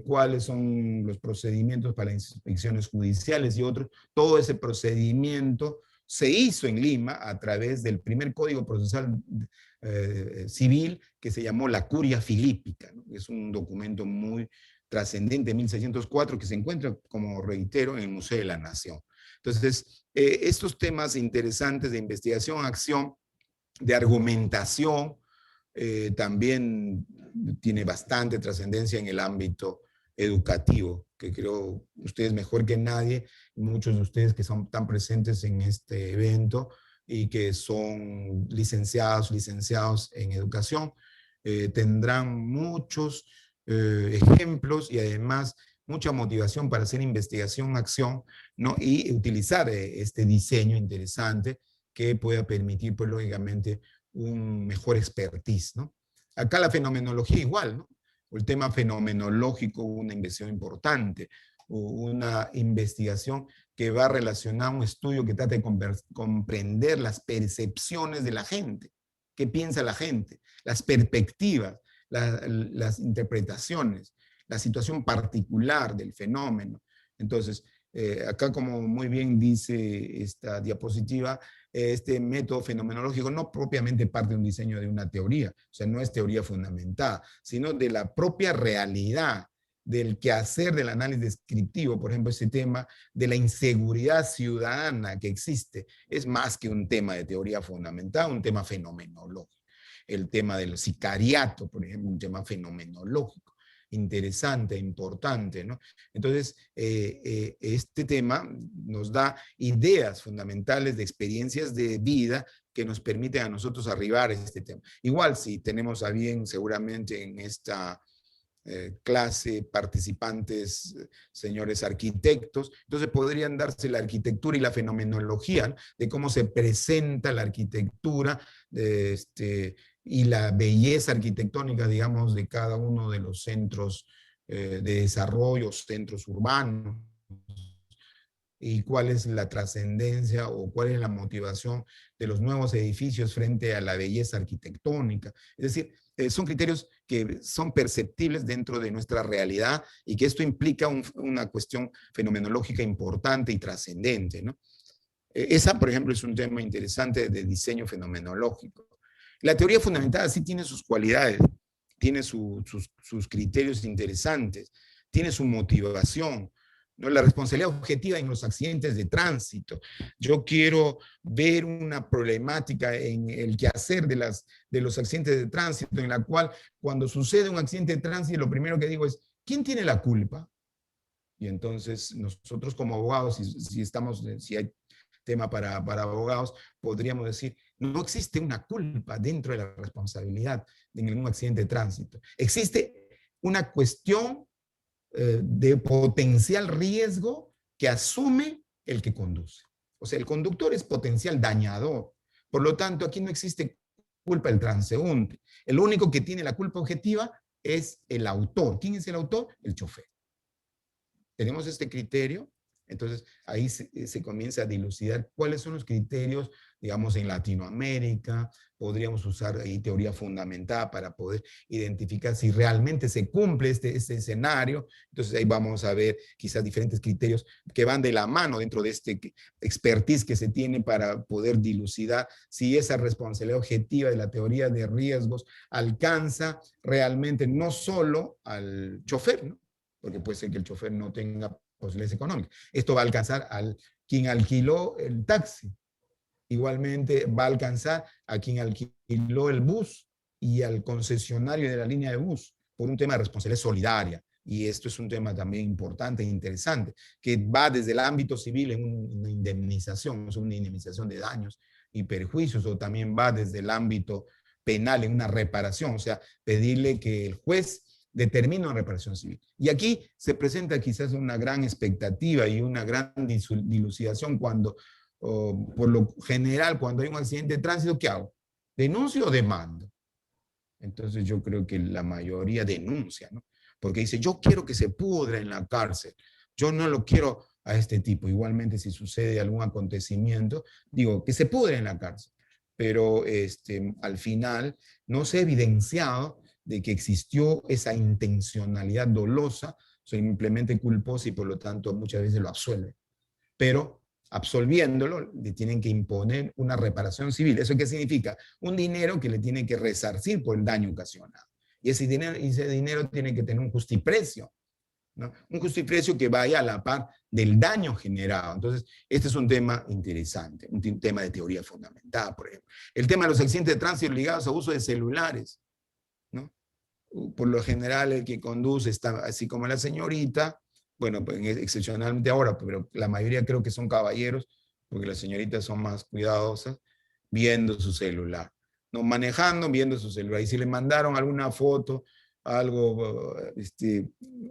cuáles son los procedimientos para inspecciones judiciales y otros. Todo ese procedimiento se hizo en Lima a través del primer código procesal civil que se llamó la Curia Filípica, ¿no? Es un documento muy trascendente, 1604, que se encuentra, como reitero, en el Museo de la Nación. Entonces, estos temas interesantes de investigación, acción, de argumentación, también tiene bastante trascendencia en el ámbito educativo, que creo ustedes mejor que nadie, muchos de ustedes que son tan presentes en este evento y que son licenciados en educación, tendrán muchos ejemplos y además mucha motivación para hacer investigación, acción, ¿no? Y utilizar este diseño interesante que pueda permitir, pues lógicamente, un mejor expertise, ¿no? Acá la fenomenología igual, ¿no? El tema fenomenológico, una investigación importante, una investigación que va relacionada a un estudio que trata de comprender las percepciones de la gente, qué piensa la gente, las perspectivas, las interpretaciones, la situación particular del fenómeno. Entonces, acá como muy bien dice esta diapositiva, este método fenomenológico no propiamente parte de un diseño de una teoría, o sea, no es teoría fundamentada, sino de la propia realidad, del quehacer del análisis descriptivo, por ejemplo, ese tema de la inseguridad ciudadana que existe, es más que un tema de teoría fundamentada, un tema fenomenológico. El tema del sicariato, por ejemplo, un tema fenomenológico interesante, importante, ¿no? Entonces, este tema nos da ideas fundamentales de experiencias de vida que nos permiten a nosotros arribar a este tema. Igual, si tenemos a bien seguramente en esta clase, participantes, señores arquitectos, entonces podrían darse la arquitectura y la fenomenología, ¿no? De cómo se presenta la arquitectura y la belleza arquitectónica, digamos, de cada uno de los centros de desarrollo, centros urbanos, y cuál es la trascendencia o cuál es la motivación de los nuevos edificios frente a la belleza arquitectónica. Es decir, son criterios que son perceptibles dentro de nuestra realidad y que esto implica una cuestión fenomenológica importante y trascendente, ¿no? Esa, por ejemplo, es un tema interesante de diseño fenomenológico. La teoría fundamentada sí tiene sus cualidades, tiene sus criterios interesantes, tiene su motivación, ¿no? La responsabilidad objetiva en los accidentes de tránsito. Yo quiero ver una problemática en el quehacer de los accidentes de tránsito, en la cual cuando sucede un accidente de tránsito, lo primero que digo es, ¿quién tiene la culpa? Y entonces nosotros como abogados, si hay tema para abogados, podríamos decir, no existe una culpa dentro de la responsabilidad en un accidente de tránsito. Existe una cuestión de potencial riesgo que asume el que conduce. O sea, el conductor es potencial dañador. Por lo tanto, aquí no existe culpa del transeúnte. El único que tiene la culpa objetiva es el autor. ¿Quién es el autor? El chofer. Tenemos este criterio, entonces ahí se comienza a dilucidar cuáles son los criterios digamos, en Latinoamérica. Podríamos usar ahí teoría fundamental para poder identificar si realmente se cumple este escenario. Entonces ahí vamos a ver quizás diferentes criterios que van de la mano dentro de este expertise que se tiene para poder dilucidar si esa responsabilidad objetiva de la teoría de riesgos alcanza realmente no solo al chofer, ¿no? Porque puede ser que el chofer no tenga posibilidades económicas. Esto va a alcanzar al quien alquiló el taxi. Igualmente va a alcanzar a quien alquiló el bus y al concesionario de la línea de bus por un tema de responsabilidad solidaria. Y esto es un tema también importante e interesante, que va desde el ámbito civil en una indemnización, es una indemnización de daños y perjuicios, o también va desde el ámbito penal en una reparación, o sea, pedirle que el juez determine una reparación civil. Y aquí se presenta quizás una gran expectativa y una gran dilucidación cuando por lo general, cuando hay un accidente de tránsito, ¿qué hago? ¿Denuncio o demando? Entonces yo creo que la mayoría denuncia, ¿no? Porque dice, yo quiero que se pudra en la cárcel, yo no lo quiero a este tipo. Igualmente, si sucede algún acontecimiento, digo, que se pudre en la cárcel. Pero al final no se ha evidenciado de que existió esa intencionalidad dolosa, simplemente culposa y por lo tanto muchas veces lo absuelve. Pero absolviéndolo, le tienen que imponer una reparación civil. ¿Eso qué significa? Un dinero que le tiene que resarcir por el daño ocasionado. Y ese dinero tiene que tener un justiprecio, ¿no? Un justiprecio que vaya a la par del daño generado. Entonces, este es un tema interesante, un tema de teoría fundamental, por ejemplo. El tema de los accidentes de tránsito ligados a uso de celulares, ¿no? Por lo general, el que conduce está así como la señorita, bueno, pues excepcionalmente ahora, pero la mayoría creo que son caballeros, porque las señoritas son más cuidadosas, viendo su celular, no manejando, viendo su celular. Y si le mandaron alguna foto, algo,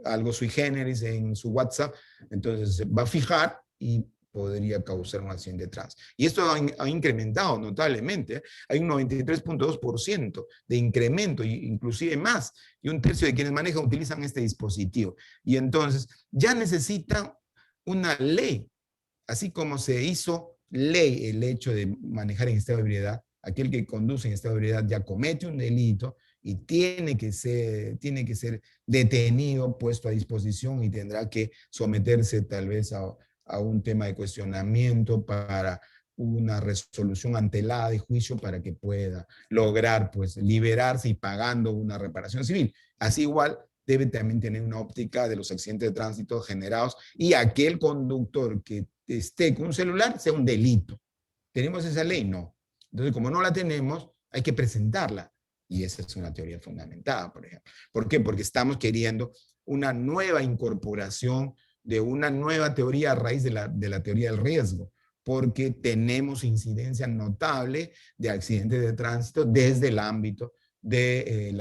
algo sui generis en su WhatsApp, entonces se va a fijar y podría causar un accidente de tránsito. Y esto ha incrementado notablemente, ¿eh? Hay un 93.2% de incremento, inclusive más, y un tercio de quienes manejan utilizan este dispositivo. Y entonces ya necesitan una ley, así como se hizo ley el hecho de manejar en estado de ebriedad, aquel que conduce en estado de ebriedad ya comete un delito y tiene que ser detenido, puesto a disposición y tendrá que someterse tal vez a un tema de cuestionamiento para una resolución antelada de juicio para que pueda lograr pues liberarse y pagando una reparación civil. Así igual debe también tener una óptica de los accidentes de tránsito generados y aquel conductor que esté con un celular sea un delito. ¿Tenemos esa ley? No. Entonces, como no la tenemos, hay que presentarla. Y esa es una teoría fundamentada, por ejemplo. ¿Por qué? Porque estamos queriendo una nueva incorporación de una nueva teoría a raíz de la teoría del riesgo, porque tenemos incidencia notable de accidentes de tránsito desde el ámbito de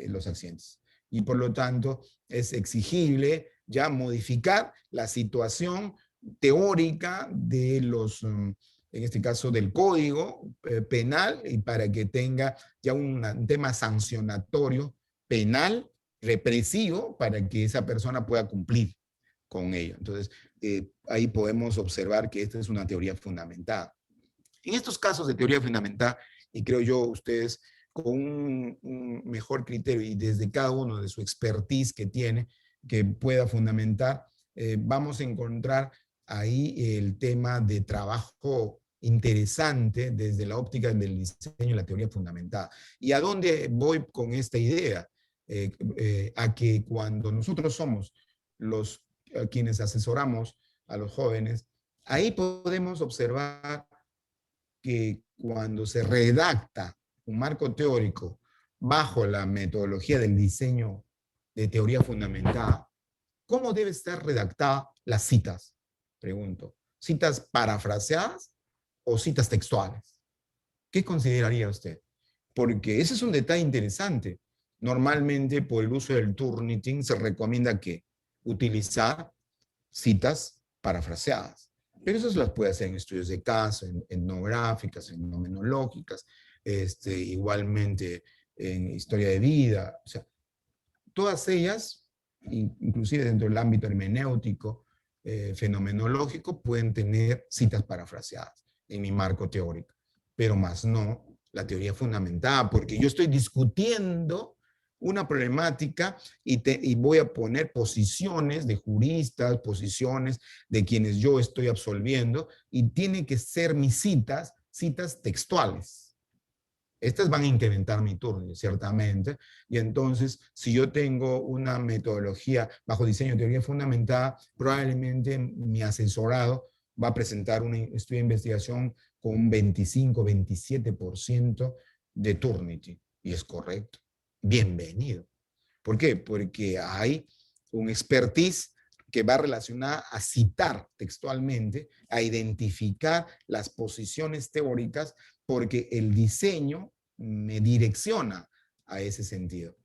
los accidentes. Y por lo tanto, es exigible ya modificar la situación teórica de los, en este caso del código penal, y para que tenga ya un tema sancionatorio penal, represivo, para que esa persona pueda cumplir con ello. Entonces, ahí podemos observar que esta es una teoría fundamentada. En estos casos de teoría fundamentada, y creo yo, ustedes con un mejor criterio y desde cada uno de su expertise que tiene, que pueda fundamentar, vamos a encontrar ahí el tema de trabajo interesante desde la óptica del diseño y la teoría fundamentada. ¿Y a dónde voy con esta idea? A que cuando nosotros somos los quienes asesoramos a los jóvenes, ahí podemos observar que cuando se redacta un marco teórico bajo la metodología del diseño de teoría fundamentada, ¿cómo debe estar redactada las citas? Pregunto. ¿Citas parafraseadas o citas textuales? ¿Qué consideraría usted? Porque ese es un detalle interesante. Normalmente, por el uso del Turnitin, se recomienda que utilizar citas parafraseadas. Pero eso se las puede hacer en estudios de caso, en etnográficas, en fenomenológicas, igualmente en historia de vida. O sea, todas ellas, inclusive dentro del ámbito hermenéutico, fenomenológico, pueden tener citas parafraseadas. en mi marco teórico, pero más no la teoría fundamentada, porque yo estoy discutiendo una problemática y voy a poner posiciones de juristas, posiciones de quienes yo estoy absolviendo, y tienen que ser mis citas textuales. Estas van a incrementar mi turno, ciertamente, y entonces, si yo tengo una metodología bajo diseño de teoría fundamentada, probablemente mi asesorado va a presentar un estudio de investigación con un 25-27% de Turnitin, y es correcto. Bienvenido. ¿Por qué? Porque hay un expertise que va relacionada a citar textualmente, a identificar las posiciones teóricas, porque el diseño me direcciona a ese sentido.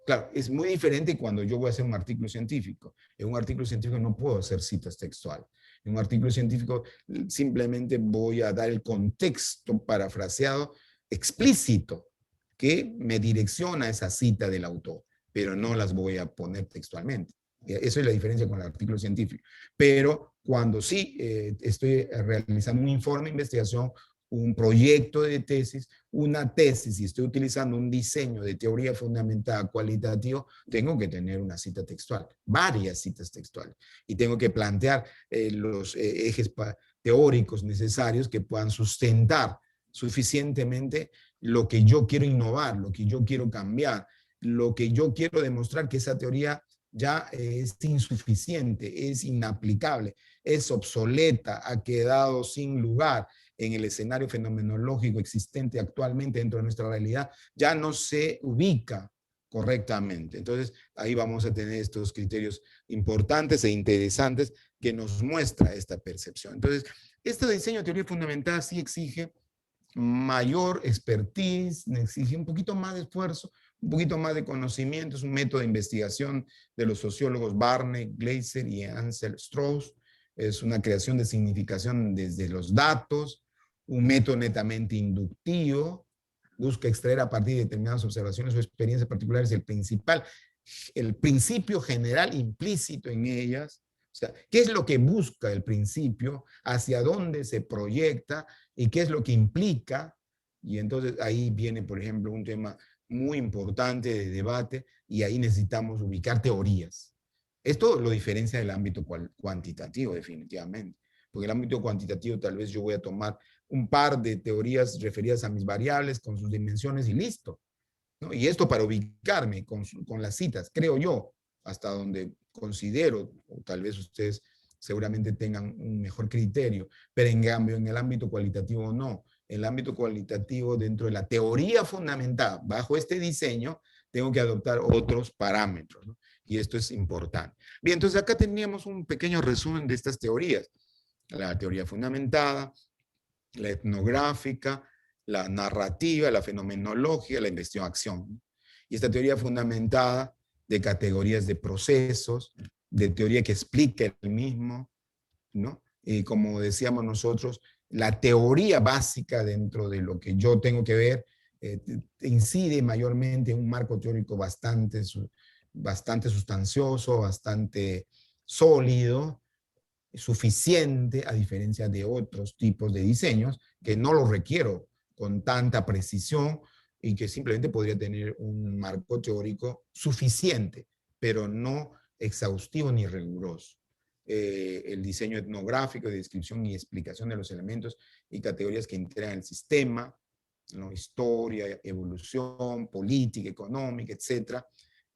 Claro, es muy diferente cuando yo voy a hacer un artículo científico. En un artículo científico no puedo hacer citas textuales. En un artículo científico simplemente voy a dar el contexto parafraseado explícito que me direcciona a esa cita del autor, pero no las voy a poner textualmente. Eso es la diferencia con el artículo científico. Pero cuando sí estoy realizando un informe de investigación, un proyecto de tesis, una tesis, y estoy utilizando un diseño de teoría fundamentada cualitativo, tengo que tener una cita textual, varias citas textuales, y tengo que plantear los ejes teóricos necesarios que puedan sustentar suficientemente lo que yo quiero innovar, lo que yo quiero cambiar, lo que yo quiero demostrar que esa teoría ya es insuficiente, es inaplicable, es obsoleta, ha quedado sin lugar en el escenario fenomenológico existente actualmente dentro de nuestra realidad, ya no se ubica correctamente. Entonces, ahí vamos a tener estos criterios importantes e interesantes que nos muestra esta percepción. Entonces, este diseño de teoría fundamental sí exige mayor expertise, exige un poquito más de esfuerzo, un poquito más de conocimiento. Es un método de investigación de los sociólogos Barney, Glaser y Ansel Strauss. Es una creación de significación desde los datos, un método netamente inductivo, busca extraer a partir de determinadas observaciones o experiencias particulares el principio general implícito en ellas. O sea, ¿qué es lo que busca el principio? ¿Hacia dónde se proyecta? ¿Y qué es lo que implica? Y entonces ahí viene, por ejemplo, un tema muy importante de debate, y ahí necesitamos ubicar teorías. Esto lo diferencia del ámbito cuantitativo, definitivamente. Porque el ámbito cuantitativo tal vez yo voy a tomar un par de teorías referidas a mis variables con sus dimensiones y listo, ¿no? Y esto para ubicarme con las citas, creo yo, hasta donde considero, o tal vez ustedes seguramente tengan un mejor criterio, pero en cambio en el ámbito cualitativo no. En el ámbito cualitativo, dentro de la teoría fundamentada bajo este diseño, tengo que adoptar otros parámetros, ¿no? Y esto es importante. Bien, entonces acá teníamos un pequeño resumen de estas teorías. La teoría fundamentada, la etnográfica, la narrativa, la fenomenología, la investigación-acción. Y esta teoría fundamentada de categorías de procesos, de teoría que explica el mismo, ¿no? Y como decíamos nosotros, la teoría básica dentro de lo que yo tengo que ver incide mayormente en un marco teórico bastante sustancioso, bastante sólido, suficiente, a diferencia de otros tipos de diseños que no los requiero con tanta precisión y que simplemente podría tener un marco teórico suficiente, pero no exhaustivo ni riguroso. El diseño etnográfico, de descripción y explicación de los elementos y categorías que integran el sistema, ¿no? Historia, evolución, política, económica, etc.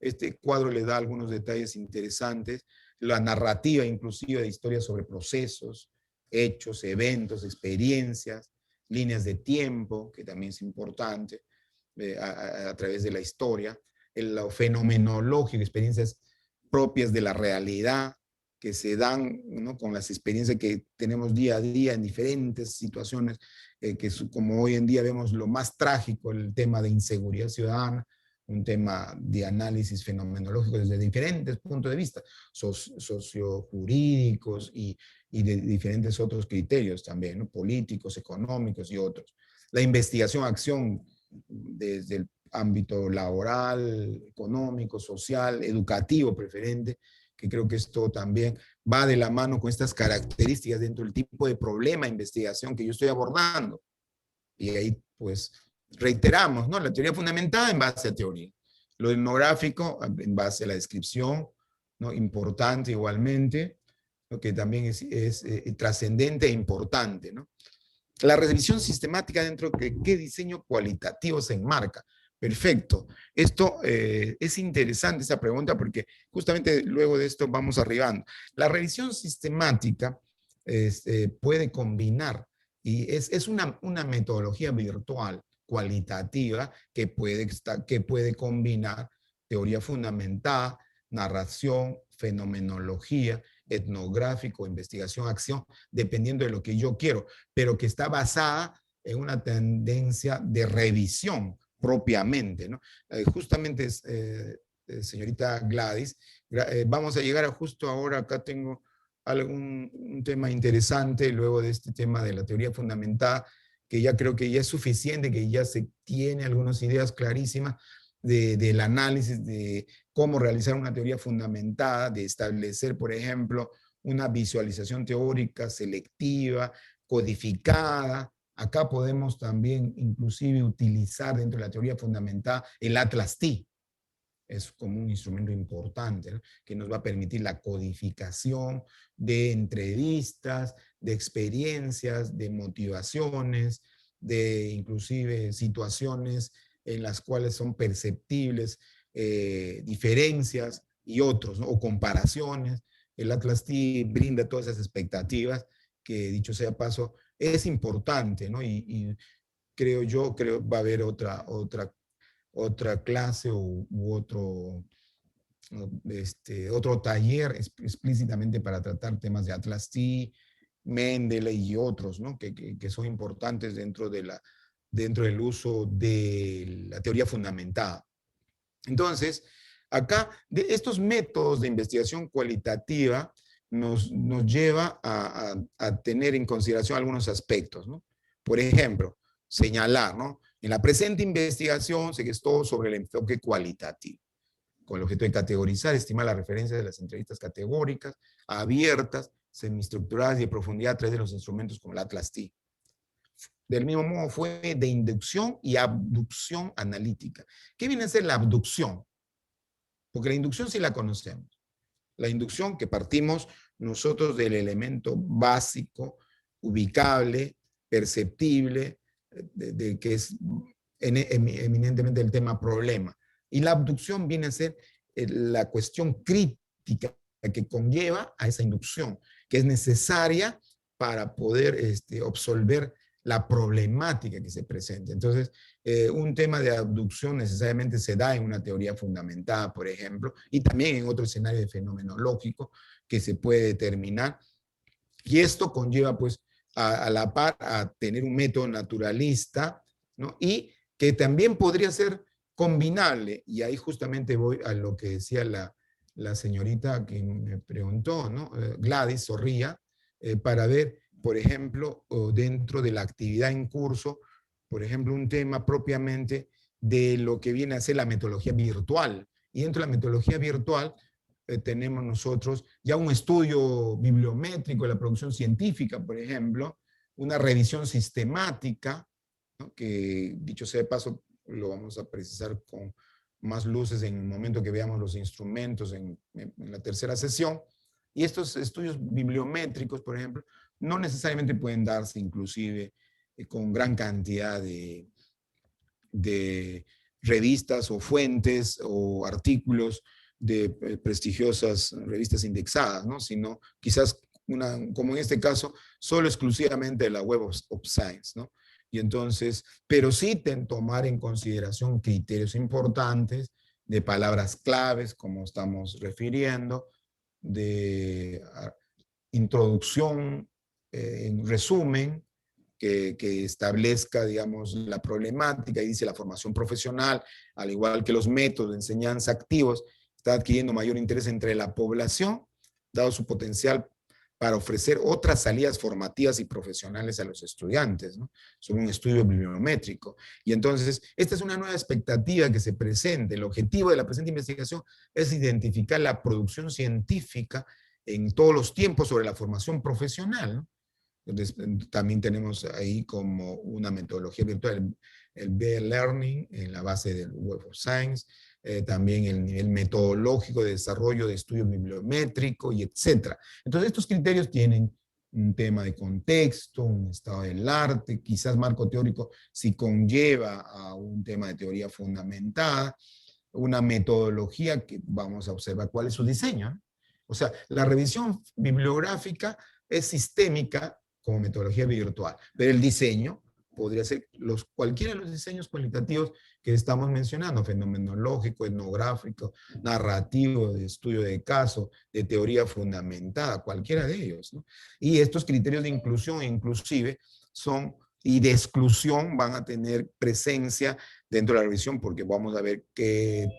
Este cuadro le da algunos detalles interesantes, la narrativa inclusive de historias sobre procesos, hechos, eventos, experiencias, líneas de tiempo, que también es importante a través de la historia, lo fenomenológico, experiencias propias de la realidad que se dan, ¿no? Con las experiencias que tenemos día a día en diferentes situaciones, que como hoy en día vemos lo más trágico, el tema de inseguridad ciudadana, un tema de análisis fenomenológico desde diferentes puntos de vista, sociojurídicos y de diferentes otros criterios también, ¿no? Políticos, económicos y otros. La investigación-acción desde el ámbito laboral, económico, social, educativo preferente, que creo que esto también va de la mano con estas características dentro del tipo de problema de investigación que yo estoy abordando. Y ahí, pues, reiteramos, ¿no? La teoría fundamentada en base a teoría. Lo etnográfico en base a la descripción, ¿no? Importante igualmente, lo que también es trascendente e importante, ¿no? La revisión sistemática dentro de qué diseño cualitativo se enmarca. Perfecto. Esto es interesante, esa pregunta, porque justamente luego de esto vamos arribando. La revisión sistemática puede combinar, y es una metodología virtual cualitativa que puede combinar teoría fundamentada, narración, fenomenología, etnográfico, investigación, acción, dependiendo de lo que yo quiero, pero que está basada en una tendencia de revisión propiamente, ¿no? Justamente, señorita Gladys, vamos a llegar a justo ahora, acá tengo un tema interesante, luego de este tema de la teoría fundamentada, que ya creo que ya es suficiente, que ya se tiene algunas ideas clarísimas del análisis de cómo realizar una teoría fundamentada, de establecer, por ejemplo, una visualización teórica selectiva, codificada. Acá podemos también inclusive utilizar dentro de la teoría fundamentada el Atlas T. Es como un instrumento importante, ¿no? Que nos va a permitir la codificación de entrevistas, de experiencias, de motivaciones, de inclusive situaciones en las cuales son perceptibles diferencias y otros, ¿no? O comparaciones. El Atlas T brinda todas esas expectativas que, dicho sea paso, es importante, ¿no? Y creo va a haber otra clase u otro taller explícitamente para tratar temas de Atlas T, Mendeley y otros, ¿no? que son importantes dentro del uso de la teoría fundamentada. Entonces, acá, de estos métodos de investigación cualitativa nos lleva a tener en consideración algunos aspectos, ¿no? Por ejemplo, señalar, ¿no? En la presente investigación se gestó sobre el enfoque cualitativo, con el objeto de categorizar, estimar la referencia de las entrevistas categóricas, abiertas, semiestructuradas y de profundidad a través de los instrumentos como el Atlas T. Del mismo modo fue de inducción y abducción analítica. ¿Qué viene a ser la abducción? Porque la inducción sí la conocemos. La inducción que partimos nosotros del elemento básico, ubicable, perceptible, que es eminentemente el tema problema. Y la abducción viene a ser la cuestión crítica que conlleva a esa inducción, que es necesaria para poder absolver la problemática que se presenta. Entonces, un tema de abducción necesariamente se da en una teoría fundamentada, por ejemplo, y también en otro escenario de fenomenológico que se puede determinar. Y esto conlleva, pues, a la par a tener un método naturalista, ¿no? Y que también podría ser combinable, y ahí justamente voy a lo que decía la señorita que me preguntó, ¿no? Gladys Zorrilla, para ver, por ejemplo, dentro de la actividad en curso, por ejemplo, un tema propiamente de lo que viene a ser la metodología virtual. Y dentro de la metodología virtual tenemos nosotros ya un estudio bibliométrico de la producción científica, por ejemplo, una revisión sistemática, ¿no? Que dicho sea de paso, lo vamos a precisar con más luces en el momento que veamos los instrumentos en la tercera sesión. Y estos estudios bibliométricos, por ejemplo, no necesariamente pueden darse inclusive con gran cantidad de revistas o fuentes o artículos de prestigiosas revistas indexadas, ¿no? Sino quizás, como en este caso, solo exclusivamente de la Web of Science, ¿no? Y entonces, pero sí tomar en consideración criterios importantes de palabras claves, como estamos refiriendo, de introducción, en resumen, que establezca, digamos, la problemática, y dice la formación profesional, al igual que los métodos de enseñanza activos, está adquiriendo mayor interés entre la población, dado su potencial para ofrecer otras salidas formativas y profesionales a los estudiantes, ¿no? Sobre un estudio bibliométrico. Y entonces, esta es una nueva expectativa que se presenta. El objetivo de la presente investigación es identificar la producción científica en todos los tiempos sobre la formación profesional, ¿no? Entonces, también tenemos ahí como una metodología virtual, el Bear Learning en la base del Web of Science, también el nivel metodológico de desarrollo de estudio bibliométrico y etcétera. Entonces, estos criterios tienen un tema de contexto, un estado del arte, quizás marco teórico si conlleva a un tema de teoría fundamentada, una metodología que vamos a observar cuál es su diseño, ¿no? O sea, la revisión bibliográfica es sistémica como metodología virtual, pero el diseño podría ser cualquiera de los diseños cualitativos que estamos mencionando, fenomenológico, etnográfico, narrativo, de estudio de caso, de teoría fundamentada, cualquiera de ellos, ¿no? Y estos criterios de inclusión inclusive y de exclusión van a tener presencia dentro de la revisión porque vamos a ver qué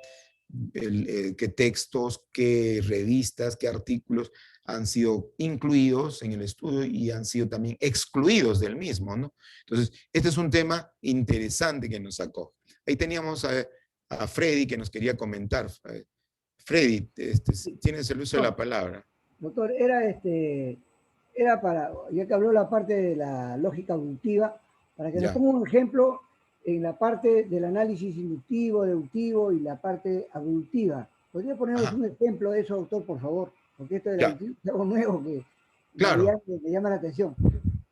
textos, qué revistas, qué artículos han sido incluidos en el estudio y han sido también excluidos del mismo, ¿no? Entonces, este es un tema interesante que nos sacó. Ahí teníamos a Freddy que nos quería comentar. Freddy, tienes el uso de la palabra. Doctor, era para, ya que habló la parte de la lógica abductiva, para que nos ponga un ejemplo en la parte del análisis inductivo, deductivo y la parte abductiva. ¿Podría ponernos un ejemplo de eso, doctor, por favor? Porque esto es algo nuevo que me llama la atención.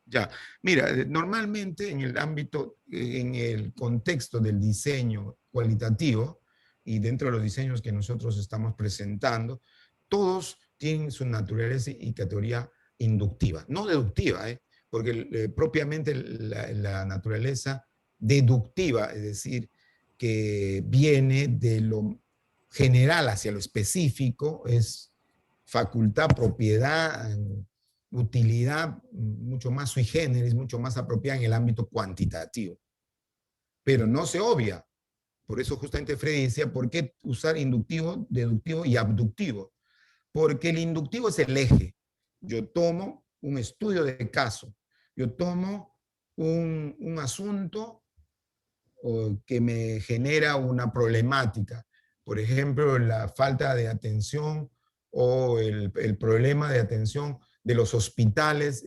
Ya, mira, normalmente en el ámbito, en el contexto del diseño cualitativo y dentro de los diseños que nosotros estamos presentando, todos tienen su naturaleza y categoría inductiva, no deductiva, porque propiamente la naturaleza deductiva, es decir, que viene de lo general hacia lo específico, es facultad, propiedad, utilidad mucho más sui generis, mucho más apropiada en el ámbito cuantitativo. Pero no se obvia. Por eso justamente Freddy decía, ¿por qué usar inductivo, deductivo y abductivo? Porque el inductivo es el eje. Yo tomo un estudio de caso, yo tomo un asunto que me genera una problemática. Por ejemplo, la falta de atención o el problema de atención de los hospitales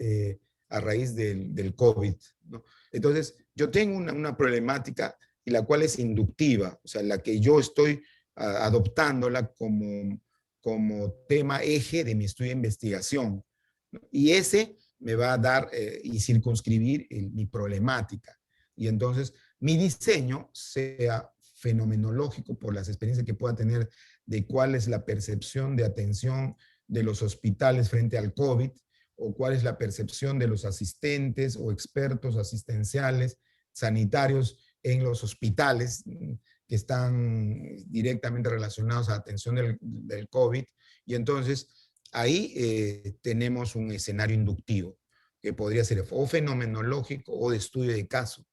a raíz del COVID, ¿no? Entonces, yo tengo una problemática y la cual es inductiva, o sea, la que yo estoy adoptándola como tema eje de mi estudio de investigación, ¿no? Y ese me va a dar y circunscribir mi problemática. Y entonces, mi diseño sea fenomenológico por las experiencias que pueda tener de cuál es la percepción de atención de los hospitales frente al COVID, o cuál es la percepción de los asistentes o expertos asistenciales sanitarios en los hospitales que están directamente relacionados a la atención del COVID. Y entonces, ahí tenemos un escenario inductivo, que podría ser o fenomenológico o de estudio de caso,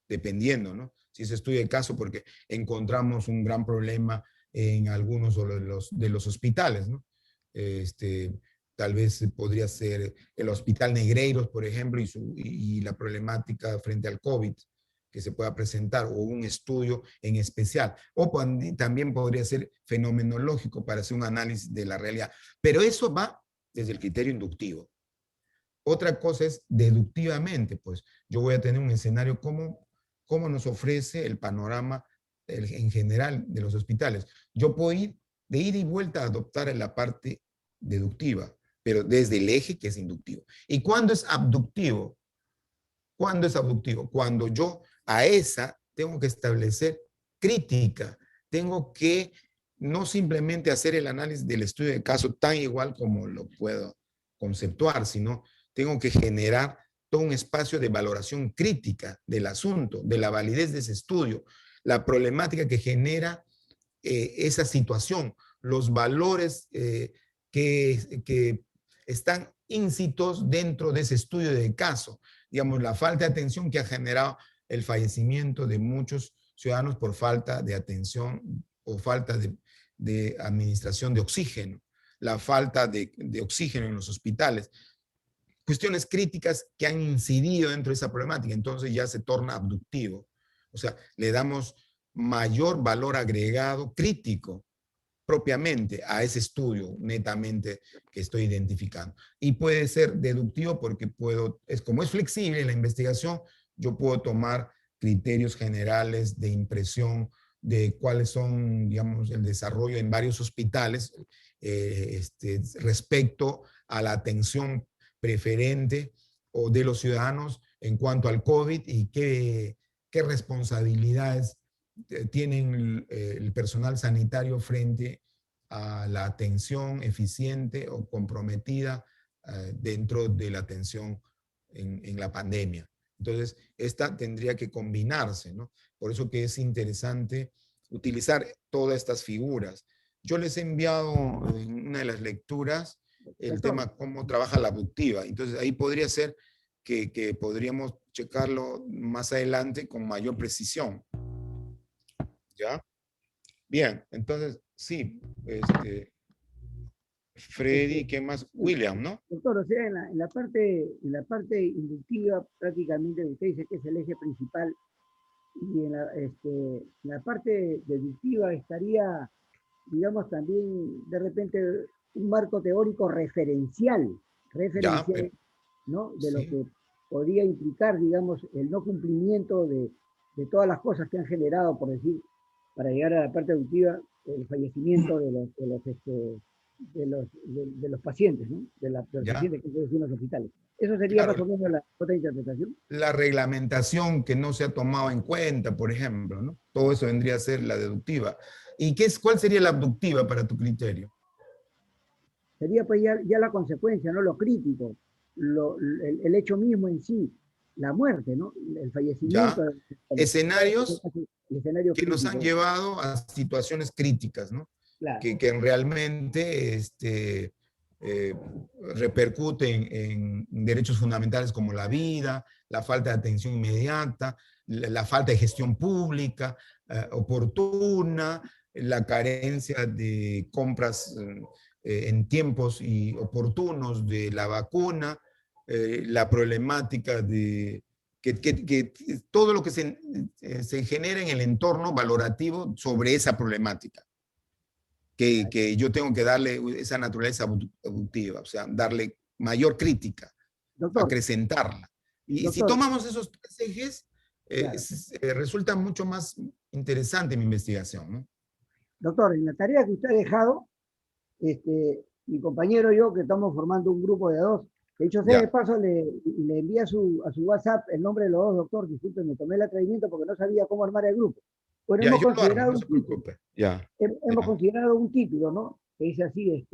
dependiendo, ¿no? Si es estudio de caso porque encontramos un gran problema en algunos de los hospitales, ¿no? Tal vez podría ser el Hospital Negreiros, por ejemplo, y la problemática frente al COVID que se pueda presentar, o un estudio en especial. O también podría ser fenomenológico para hacer un análisis de la realidad. Pero eso va desde el criterio inductivo. Otra cosa es deductivamente, pues yo voy a tener un escenario como nos ofrece el panorama en general de los hospitales. Yo puedo ir de ida y vuelta a adoptar en la parte deductiva, pero desde el eje que es inductivo. ¿Y cuándo es abductivo? ¿Cuándo es abductivo? Cuando yo a esa tengo que establecer crítica, tengo que no simplemente hacer el análisis del estudio de caso tan igual como lo puedo conceptuar, sino tengo que generar todo un espacio de valoración crítica del asunto, de la validez de ese estudio, la problemática que genera esa situación, los valores que están íncitos dentro de ese estudio de caso, digamos, la falta de atención que ha generado el fallecimiento de muchos ciudadanos por falta de atención o falta de administración de oxígeno. la falta de oxígeno en los hospitales. Cuestiones críticas que han incidido dentro de esa problemática, entonces ya se torna abductivo. O sea, le damos mayor valor agregado crítico propiamente a ese estudio netamente que estoy identificando. Y puede ser deductivo porque como es flexible la investigación, yo puedo tomar criterios generales de impresión de cuáles son, digamos, el desarrollo en varios hospitales respecto a la atención preferente o de los ciudadanos en cuanto al COVID y qué responsabilidades tienen el personal sanitario frente a la atención eficiente o comprometida dentro de la atención en la pandemia. Entonces, esta tendría que combinarse, ¿no? Por eso que es interesante utilizar todas estas figuras. Yo les he enviado en una de las lecturas el tema cómo trabaja la abductiva. Entonces, ahí podría ser que podríamos checarlo más adelante con mayor precisión. ¿Ya? Bien, entonces, sí, Freddy, ¿qué más? William, ¿no? Doctor, o sea, en la parte inductiva, prácticamente usted dice que es el eje principal, y en la parte deductiva estaría, digamos, también de repente un marco teórico referencial, Ya, pero, ¿no? De lo sí. que podría implicar, digamos, el no cumplimiento de todas las cosas que han generado, por decir, para llegar a la parte deductiva, el fallecimiento de los pacientes, ¿no? De los Ya. pacientes que se en los hospitales. Eso sería Claro, más o menos la otra interpretación. la reglamentación que no se ha tomado en cuenta, por ejemplo, ¿no? Todo eso vendría a ser la deductiva. ¿Y cuál sería la abductiva para tu criterio? Sería pues ya la consecuencia, ¿no? Lo crítico, el hecho mismo en sí, la muerte, ¿no? El fallecimiento. Ya, escenarios El escenario que nos han crítico. llevado a situaciones críticas, ¿no? Claro. Que realmente repercuten en derechos fundamentales como la vida, la falta de atención inmediata, la falta de gestión pública oportuna, la carencia de compras en tiempos y oportunos de la vacuna, la problemática de que todo lo que se genera en el entorno valorativo sobre esa problemática. Que yo tengo que darle esa naturaleza abductiva, o sea, darle mayor crítica, Doctor, acrecentarla. Y si doctor, tomamos esos tres ejes, claro. resulta mucho más interesante mi investigación, ¿no? Doctor, en la tarea que usted ha dejado, mi compañero y yo, que estamos formando un grupo de dos, de hecho, de Ya. paso le envía a su WhatsApp el nombre de los dos, doctor. Disculpe, me tomé el atrevimiento porque no sabía cómo armar el grupo. Bueno, Ya, hemos yo lo armo, considerado no un se título. preocupe. Ya. Hemos Ya. considerado un título, ¿no? Que dice así,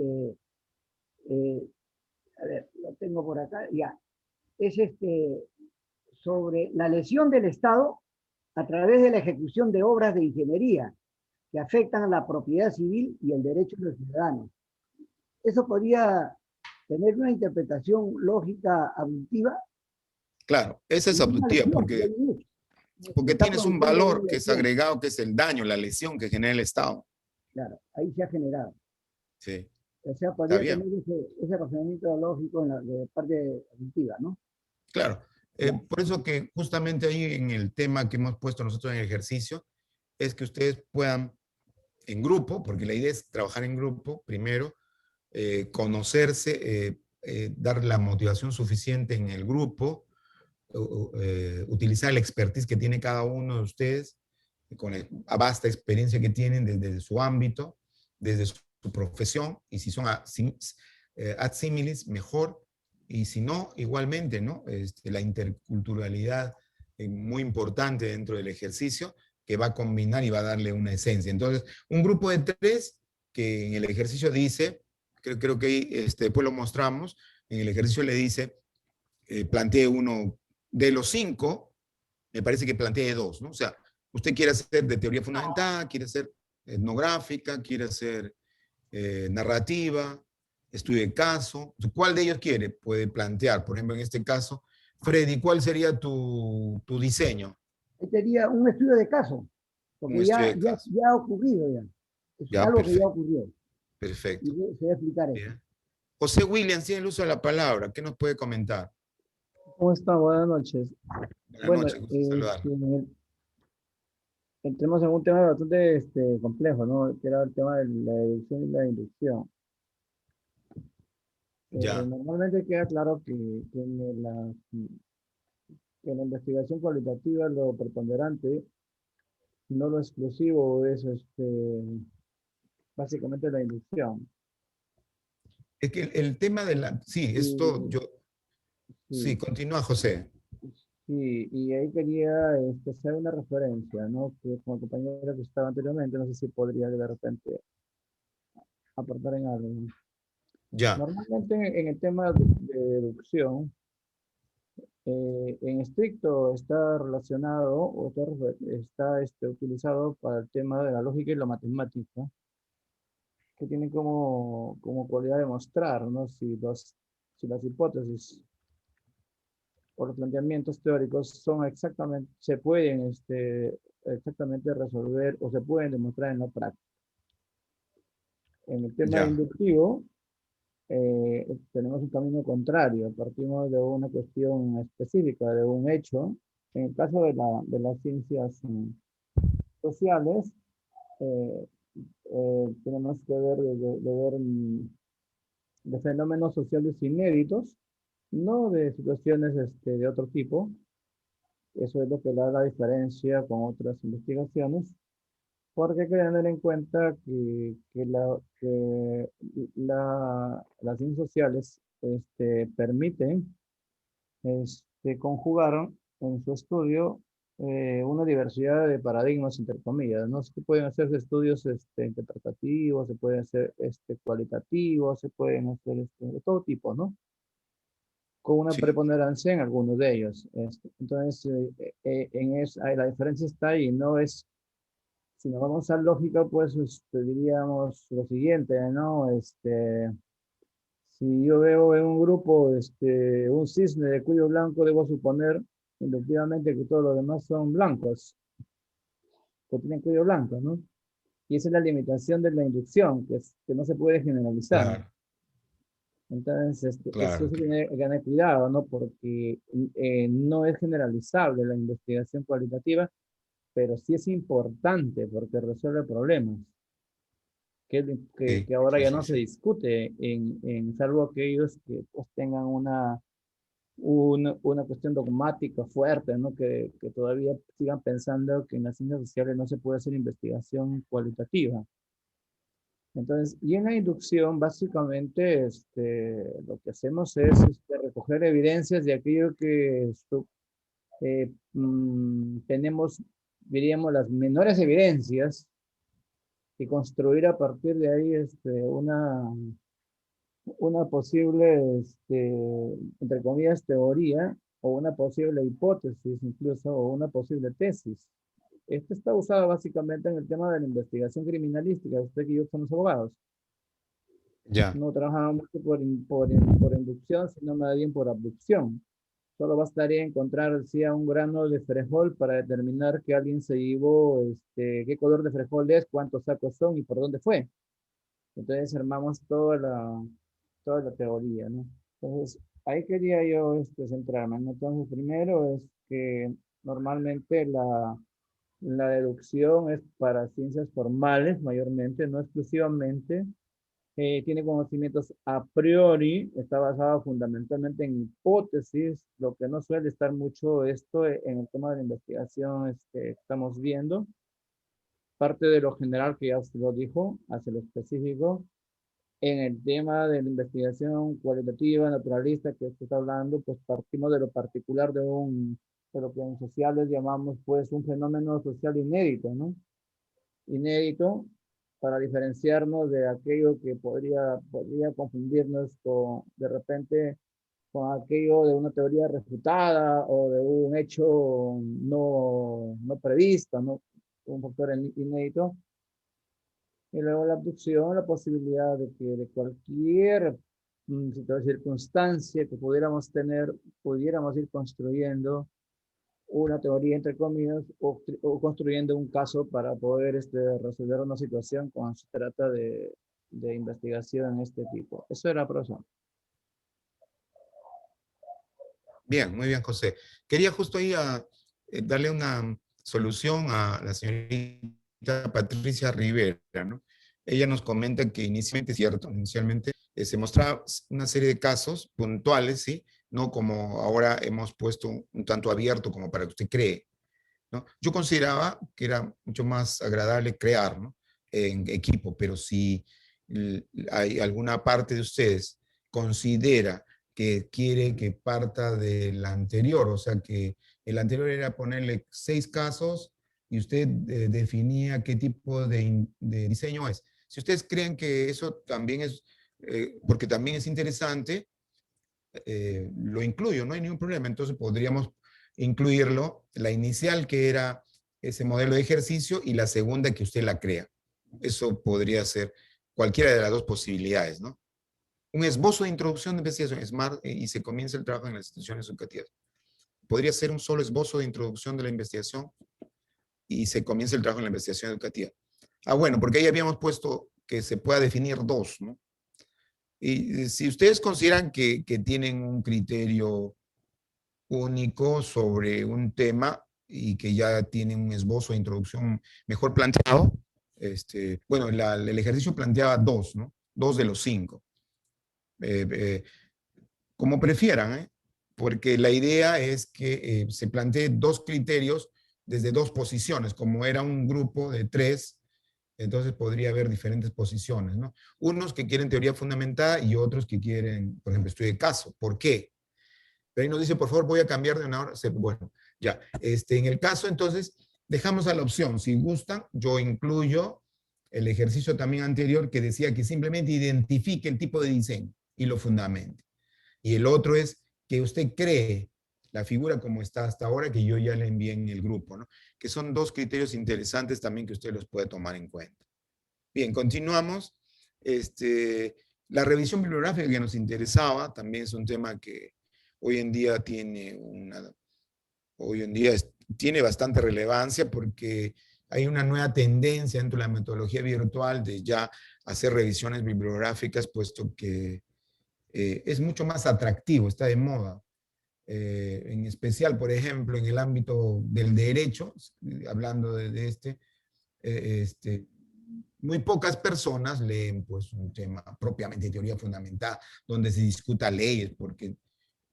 a ver, lo tengo por acá, ya. Es sobre la lesión del Estado a través de la ejecución de obras de ingeniería que afectan a la propiedad civil y el derecho de los ciudadanos. Eso podría tener una interpretación lógica abductiva. Claro, esa es abductiva porque Está tienes un produciendo valor una que es lesión. agregado, que es el daño, la lesión que genera el Estado. Claro, ahí se ha generado. Sí, O sea, está podría tener bien. ese razonamiento lógico de parte abductiva, ¿no? Claro. Por eso que justamente ahí en el tema que hemos puesto nosotros en el ejercicio, es que ustedes puedan en grupo, porque la idea es trabajar en grupo, primero, conocerse, dar la motivación suficiente en el grupo, utilizar la expertise que tiene cada uno de ustedes, con la vasta experiencia que tienen desde su ámbito, desde su profesión, y si son ad similis, mejor, y si no, igualmente, ¿no? La interculturalidad es muy importante dentro del ejercicio, que va a combinar y va a darle una esencia. Entonces, un grupo de tres que en el ejercicio dice, creo que después lo mostramos, en el ejercicio le dice, plantee uno de los cinco, me parece que plantee dos, ¿no? O sea, usted quiere hacer de teoría fundamental, quiere hacer etnográfica, quiere hacer narrativa, estudio de caso. ¿Cuál de ellos quiere? Puede plantear, por ejemplo, en este caso, Freddy, ¿cuál sería tu diseño? Sería un estudio de caso, Un porque estudio de caso. ya ha ocurrido ya. Es Ya, algo que ya perfecto. ocurrió. Y Perfecto. se va a explicar eso. Bien. José Williams tiene el uso de la palabra. ¿Qué nos puede comentar? ¿Cómo está? Buenas noches. Buenas Bueno, noches, gusto saludarlo. entremos en un tema bastante complejo, ¿no? Que era el tema de la deducción y la inducción. Ya. Normalmente queda claro que en la investigación cualitativa lo preponderante, no lo exclusivo, es básicamente la inducción. Es que el tema de la... Sí, esto Y, yo... Sí, sí, continúa, José. sí, y ahí quería hacer una referencia, ¿no? Que como compañero que estaba anteriormente, no sé si podría de repente aportar en algo. Ya. Normalmente en el tema de deducción, en estricto está relacionado o está utilizado para el tema de la lógica y la matemática, que tiene como cualidad de mostrar, ¿no? Si las hipótesis o los planteamientos teóricos son exactamente, se pueden exactamente resolver o se pueden demostrar en la práctica. En el tema Ya. inductivo, tenemos un camino contrario, partimos de una cuestión específica, de un hecho. En el caso de las ciencias sociales, eh, tenemos que ver de fenómenos sociales inéditos, no de situaciones de otro tipo. Eso es lo que da la diferencia con otras investigaciones, porque hay que tener en cuenta que las ciencias sociales permiten conjugaron en su estudio una diversidad de paradigmas, entre comillas, ¿no? Se pueden hacer estudios interpretativos, se pueden hacer cualitativos, se pueden hacer de todo tipo, ¿no? Con una Sí. preponderancia en algunos de ellos. Entonces, ahí la diferencia está ahí, no es, si nos vamos a lógica, pues diríamos lo siguiente, ¿no? Si yo veo en un grupo un cisne de cuello blanco, debo suponer inductivamente que todos los demás son blancos, que tienen cuello blanco, ¿no? Y esa es la limitación de la inducción, que no se puede generalizar. Claro, Entonces, eso claro, se claro. tiene que tener cuidado, ¿no? Porque no es generalizable la investigación cualitativa, pero sí es importante porque resuelve problemas. Sí, Que ahora sí, ya sí, no se sí. discute, salvo aquellos que pues, tengan una cuestión dogmática fuerte, ¿no? Que todavía sigan pensando que en las ciencias sociales no se puede hacer investigación cualitativa. Entonces, y en la inducción, básicamente, lo que hacemos es recoger evidencias de aquello que tenemos, diríamos, las menores evidencias y construir a partir de ahí una posible, entre comillas, teoría o una posible hipótesis incluso o una posible tesis. Esto está usado básicamente en el tema de la investigación criminalística. Usted y yo somos abogados. Ya. No trabajamos mucho por inducción, sino más bien por abducción. Solo bastaría encontrar si un grano de frijol para determinar que alguien se llevó, qué color de frijol es, cuántos sacos son y por dónde fue. Entonces armamos toda la teoría, ¿no? Entonces, ahí quería yo centrarme, ¿no? Entonces, primero es que normalmente la deducción es para ciencias formales, mayormente, no exclusivamente. Tiene conocimientos a priori, está basado fundamentalmente en hipótesis, lo que no suele estar mucho esto en el tema de la investigación que estamos viendo. Parte de lo general que ya usted lo dijo, hacia lo específico, en el tema de la investigación cualitativa, naturalista que usted está hablando, pues partimos de lo particular de lo que en sociales llamamos pues un fenómeno social inédito, ¿no? Inédito para diferenciarnos de aquello que podría confundirnos de repente con aquello de una teoría refutada o de un hecho no previsto, ¿no? Un factor inédito. Y luego la abducción, la posibilidad de que de cualquier circunstancia que pudiéramos tener, pudiéramos ir construyendo una teoría, entre comillas, o construyendo un caso para poder resolver una situación cuando se trata de investigación de este tipo. Eso era, profesor. Bien, muy bien, José. Quería justo ahí darle una solución a la señorita Patricia Rivera, ¿no? Ella nos comenta que inicialmente, es cierto, inicialmente se mostraba una serie de casos puntuales, ¿sí? No como ahora hemos puesto un tanto abierto como para que usted cree, ¿no? Yo consideraba que era mucho más agradable crear, ¿no? En equipo, pero si hay alguna parte de ustedes considera que quiere que parta del anterior, o sea que el anterior era ponerle 6 casos y usted definía qué tipo de diseño es. Si ustedes creen que eso también es, porque también es interesante, lo incluyo, no hay ningún problema. Entonces podríamos incluirlo, la inicial que era ese modelo de ejercicio y la segunda que usted la crea. Eso podría ser cualquiera de las dos posibilidades, ¿no? Un esbozo de introducción de investigación, SMART, y se comienza el trabajo en las instituciones educativas. Podría ser un solo esbozo de introducción de la investigación y se comienza el trabajo en la investigación educativa. Ah, bueno, porque ahí habíamos puesto que se pueda definir dos, ¿no? Y si ustedes consideran que tienen un criterio único sobre un tema y que ya tienen un esbozo de introducción mejor planteado, bueno, el ejercicio planteaba 2, ¿no? 2 de los 5. Como prefieran, ¿eh? Porque la idea es que se plantee 2 criterios desde 2 posiciones, como era un grupo de 3, entonces podría haber diferentes posiciones, ¿no? Unos que quieren teoría fundamentada y otros que quieren, por ejemplo, estudio de caso. ¿Por qué? Pero ahí nos dice, por favor, voy a cambiar de una hora. Bueno, ya. En el caso, entonces, dejamos a la opción. Si gustan, yo incluyo el ejercicio también anterior que decía que simplemente identifique el tipo de diseño y lo fundamente. Y el otro es que usted cree la figura como está hasta ahora, que yo ya le envié en el grupo, ¿no? Que son 2 criterios interesantes también que usted los puede tomar en cuenta. Bien, continuamos. La revisión bibliográfica que nos interesaba también es un tema que hoy en día tiene tiene bastante relevancia porque hay una nueva tendencia dentro de la metodología virtual de ya hacer revisiones bibliográficas, puesto que es mucho más atractivo, está de moda. En especial, por ejemplo, en el ámbito del derecho, hablando muy pocas personas leen pues, un tema propiamente de teoría fundamental, donde se discuta leyes, porque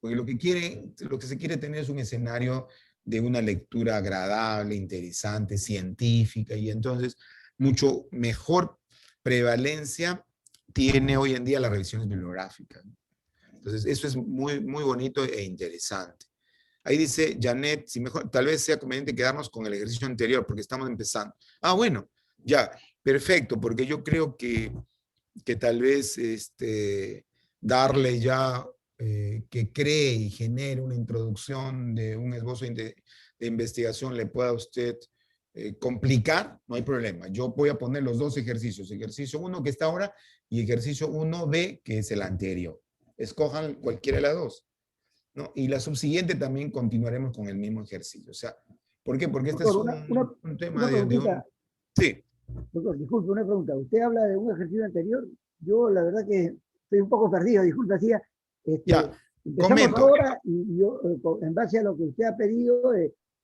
lo que se quiere tener es un escenario de una lectura agradable, interesante, científica, y entonces mucho mejor prevalencia tiene hoy en día las revisiones bibliográficas. Entonces, eso es muy, muy bonito e interesante. Ahí dice Janet, si mejor, tal vez sea conveniente quedarnos con el ejercicio anterior, porque estamos empezando. Ah, bueno, ya, perfecto, porque yo creo que tal vez darle ya que cree y genere una introducción de un esbozo de investigación le pueda a usted complicar, no hay problema. Yo voy a poner los 2 ejercicios, ejercicio 1 que está ahora y ejercicio 1B que es el anterior. Escojan cualquiera de las 2, ¿no? Y la subsiguiente también continuaremos con el mismo ejercicio. O sea, ¿por qué? Porque este Doctor, es un tema una preguntita. Sí. Doctor, disculpe, una pregunta. Usted habla de un ejercicio anterior. Yo, la verdad que estoy un poco perdido, disculpe, hacía. Ya, Empezamos comento. ahora y yo, en base a lo que usted ha pedido,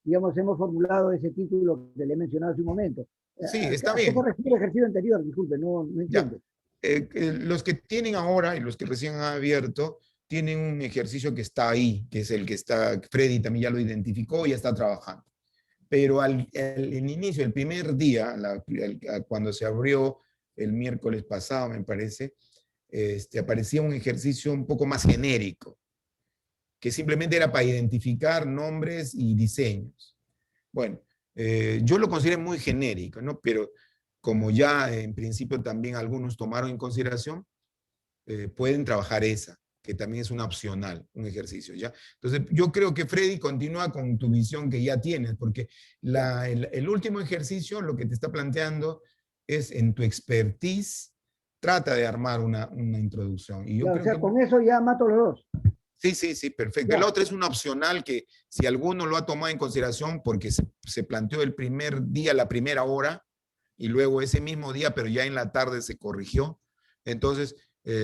digamos, hemos formulado ese título que le he mencionado hace un momento. Sí, está ¿A qué bien. se refiere el ejercicio anterior? Disculpe, no entiendo. Los que tienen ahora y los que recién han abierto tienen un ejercicio que está ahí, que es el que está, Freddy también ya lo identificó y ya está trabajando. Pero el inicio, el primer día, cuando se abrió el miércoles pasado, me parece, aparecía un ejercicio un poco más genérico, que simplemente era para identificar nombres y diseños. Bueno, yo lo consideré muy genérico, ¿no? Pero como ya en principio también algunos tomaron en consideración, pueden trabajar esa, que también es una opcional, un ejercicio, ¿ya? Entonces, yo creo que Freddy continúa con tu visión que ya tienes, porque el último ejercicio lo que te está planteando es en tu expertise, trata de armar una introducción. Y yo creo o sea, que con eso ya mato los 2. Sí, perfecto. Ya. El otro es una opcional que si alguno lo ha tomado en consideración porque se planteó el primer día, la primera hora, y luego ese mismo día, pero ya en la tarde se corrigió, Entonces,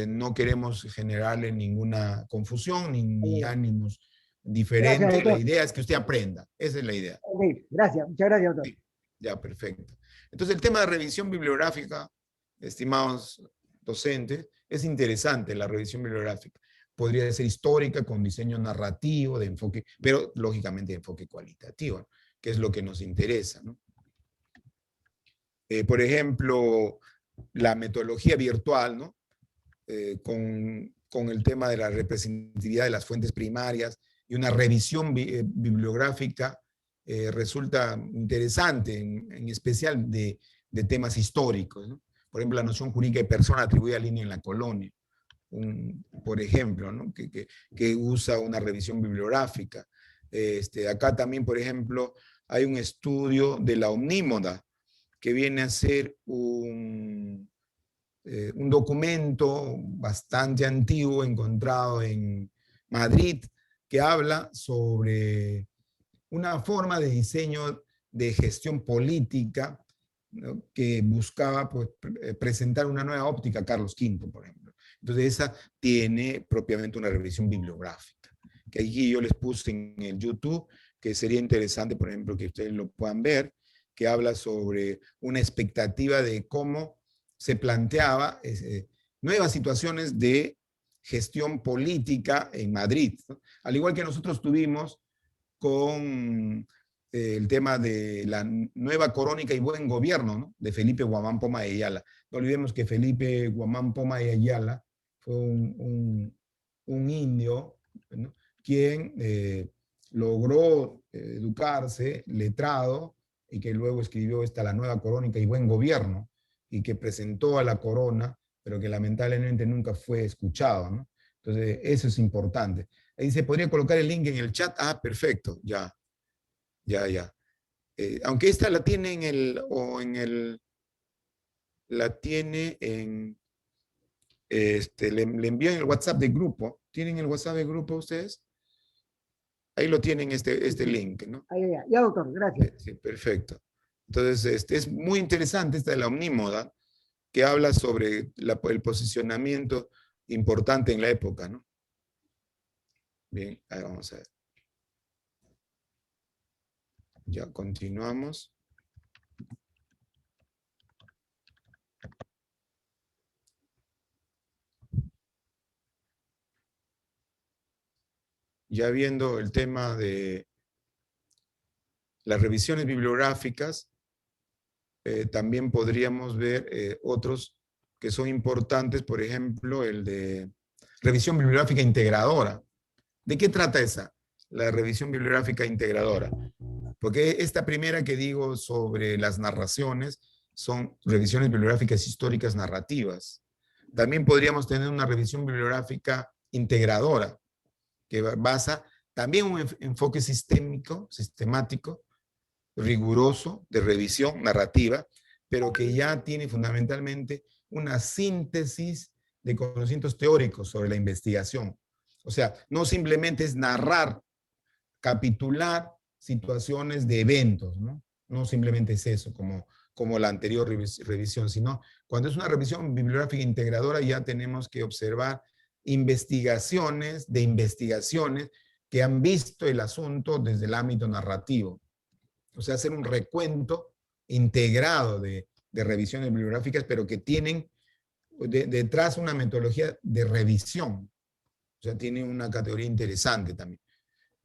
no queremos generarle ninguna confusión ni ánimos diferentes. Gracias, La doctor. idea es que usted aprenda. Esa es la idea. Ok, gracias. Muchas gracias, doctor. Sí, ya, perfecto. Entonces, el tema de revisión bibliográfica, estimados docentes, es interesante la revisión bibliográfica. Podría ser histórica, con diseño narrativo, de enfoque, pero lógicamente de enfoque cualitativo, ¿no? Que es lo que nos interesa, ¿no? Por ejemplo, la metodología virtual, ¿no? Con el tema de la representatividad de las fuentes primarias y una revisión bibliográfica resulta interesante, en especial de temas históricos, ¿no? Por ejemplo, la noción jurídica de persona atribuida al INE en la colonia, por ejemplo, ¿no? que usa una revisión bibliográfica. Acá también, por ejemplo, hay un estudio de la omnímoda, que viene a ser un documento bastante antiguo encontrado en Madrid, que habla sobre una forma de diseño de gestión política, ¿no? Que buscaba, pues, presentar una nueva óptica a Carlos V, por ejemplo. Entonces esa tiene propiamente una revisión bibliográfica, que aquí yo les puse en el YouTube, que sería interesante, por ejemplo, que ustedes lo puedan ver, que habla sobre una expectativa de cómo se planteaba nuevas situaciones de gestión política en Madrid, ¿no? Al igual que nosotros tuvimos con el tema de la nueva crónica y buen gobierno, ¿no? De Felipe Guamán Poma de Ayala. No olvidemos que Felipe Guamán Poma de Ayala fue un indio, ¿no? Quien logró educarse, letrado, y que luego escribió la nueva crónica y buen gobierno, y que presentó a la corona, pero que lamentablemente nunca fue escuchado, ¿no? Entonces, eso es importante. Ahí se podría colocar el link en el chat. Ah, perfecto, ya. Aunque esta la tiene la tiene en, le envío en el WhatsApp de grupo. ¿Tienen el WhatsApp de grupo ustedes? Ahí lo tienen este link, ¿no? Ahí, ya, doctor, gracias. Sí, perfecto. Entonces, es muy interesante esta de la omnímoda, que habla sobre el posicionamiento importante en la época, ¿no? Bien, ahí vamos a ver. Ya continuamos. Ya viendo el tema de las revisiones bibliográficas, también podríamos ver otros que son importantes, por ejemplo, el de revisión bibliográfica integradora. ¿De qué trata esa? La revisión bibliográfica integradora. Porque esta primera que digo sobre las narraciones son revisiones bibliográficas históricas narrativas. También podríamos tener una revisión bibliográfica integradora, que basa también un enfoque sistemático, riguroso, de revisión narrativa, pero que ya tiene fundamentalmente una síntesis de conocimientos teóricos sobre la investigación. O sea, no simplemente es narrar, capitular situaciones de eventos, ¿no? No simplemente es eso, como la anterior revisión, sino cuando es una revisión bibliográfica integradora ya tenemos que observar investigaciones que han visto el asunto desde el ámbito narrativo. O sea, hacer un recuento integrado de revisiones bibliográficas, pero que tienen detrás una metodología de revisión. O sea, tiene una categoría interesante también,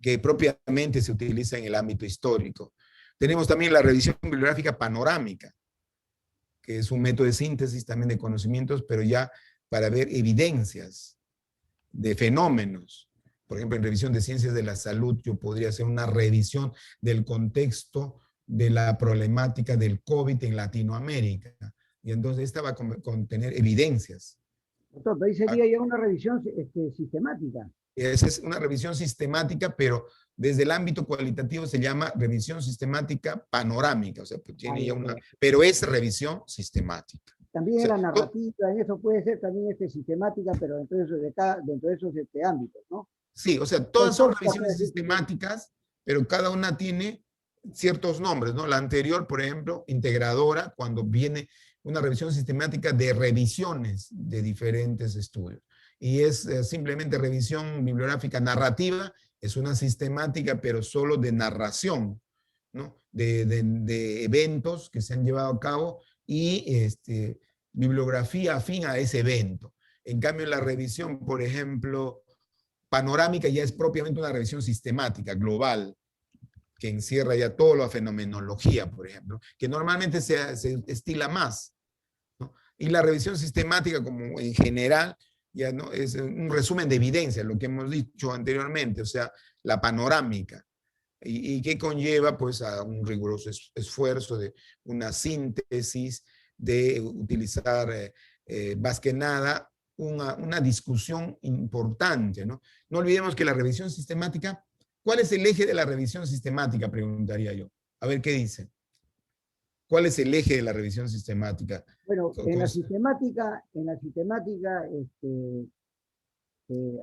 que propiamente se utiliza en el ámbito histórico. Tenemos también la revisión bibliográfica panorámica, que es un método de síntesis también de conocimientos, pero ya para ver evidencias de fenómenos. Por ejemplo, en revisión de ciencias de la salud, yo podría hacer una revisión del contexto de la problemática del COVID en Latinoamérica. Y entonces esta va a contener evidencias. Doctor, pero ahí sería ya una revisión sistemática. Esa es una revisión sistemática, pero desde el ámbito cualitativo se llama revisión sistemática panorámica. O sea, pues tiene ya una, pero es revisión sistemática. También en la narrativa, en eso puede ser también sistemática, pero dentro de esos ámbitos, ¿no? Sí, o sea, todas son revisiones sistemáticas, pero cada una tiene ciertos nombres, ¿no? La anterior, por ejemplo, integradora, cuando viene una revisión sistemática de revisiones de diferentes estudios. Y es simplemente revisión bibliográfica narrativa, es una sistemática, pero solo de narración, ¿no? De eventos que se han llevado a cabo y bibliografía afín a ese evento. En cambio, la revisión, por ejemplo, panorámica ya es propiamente una revisión sistemática, global, que encierra ya toda la fenomenología, por ejemplo, que normalmente se estila más, ¿no? Y la revisión sistemática, como en general, ya no es un resumen de evidencia, lo que hemos dicho anteriormente, o sea, la panorámica, y que conlleva pues a un riguroso esfuerzo de una síntesis, de utilizar más que nada una discusión importante, ¿no? No olvidemos que la revisión sistemática, ¿cuál es el eje de la revisión sistemática? Preguntaría yo. A ver qué dice. ¿Cuál es el eje de la revisión sistemática? Bueno, en la sistemática, a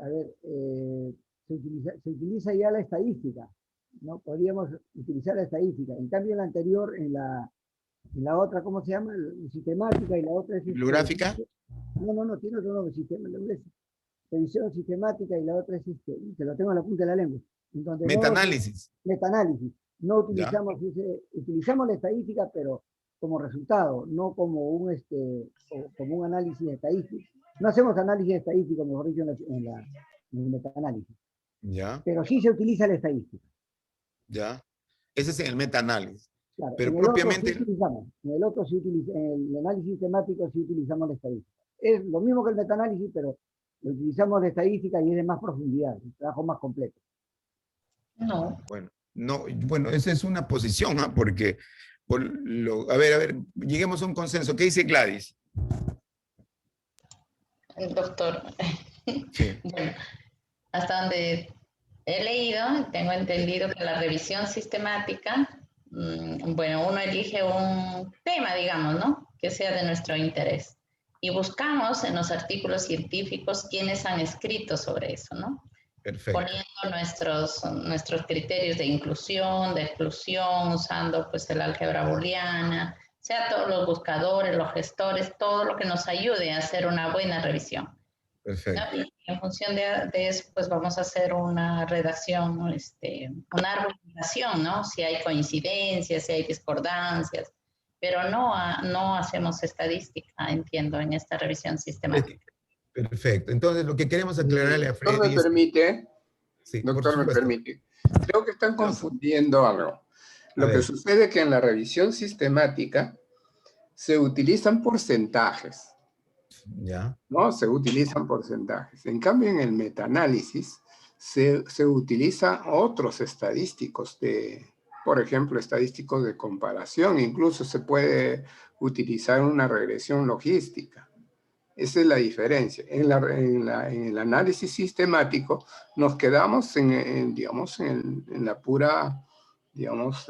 ver, se utiliza ya la estadística, ¿no? Podríamos utilizar la estadística. En cambio, en la anterior, en la otra, ¿cómo se llama? La sistemática, y la otra es... ¿Bibliográfica? No, tiene otro nombre, revisión sistemática, y la otra es, se lo tengo en la punta de la lengua. Metaanálisis. Metaanálisis. No utilizamos utilizamos la estadística, pero como resultado, no como como un análisis estadístico. No hacemos análisis estadístico, mejor dicho, en el metaanálisis. Ya. Pero sí se utiliza la estadística. Ya. Ese es en el metaanálisis. Claro, pero en propiamente... en el otro sí utilizamos, en el análisis sistemático sí utilizamos la estadística. Es lo mismo que el metaanálisis, pero lo utilizamos la estadística y es de más profundidad, un trabajo más completo. No. Bueno, esa es una posición, ¿no? Porque, a ver, lleguemos a un consenso. ¿Qué dice Gladys? Doctor, Sí. bueno, hasta donde he leído, tengo entendido que la revisión sistemática, bueno, uno elige un tema, digamos, ¿no? Que sea de nuestro interés. Y buscamos en los artículos científicos quiénes han escrito sobre eso, ¿no? Perfecto. Poniendo nuestros criterios de inclusión, de exclusión, usando pues el álgebra booleana, o sea, todos los buscadores, los gestores, todo lo que nos ayude a hacer una buena revisión. Perfecto. ¿No? Y en función de eso, pues vamos a hacer una redacción, una argumentación, ¿no? Si hay coincidencias, si hay discordancias, pero no hacemos estadística, entiendo, en esta revisión sistemática. Perfecto. Entonces, lo que queremos aclararle a Freddy... ¿Doctor me permite? Sí, doctor, me permite. Creo que están confundiendo algo. Lo que sucede es que en la revisión sistemática se utilizan porcentajes. Ya. ¿No? Se utilizan porcentajes. En cambio, en el metaanálisis se utilizan otros estadísticos, por ejemplo, estadísticos de comparación. Incluso se puede utilizar una regresión logística. Esa es la diferencia. En el análisis sistemático nos quedamos digamos, en la pura, digamos,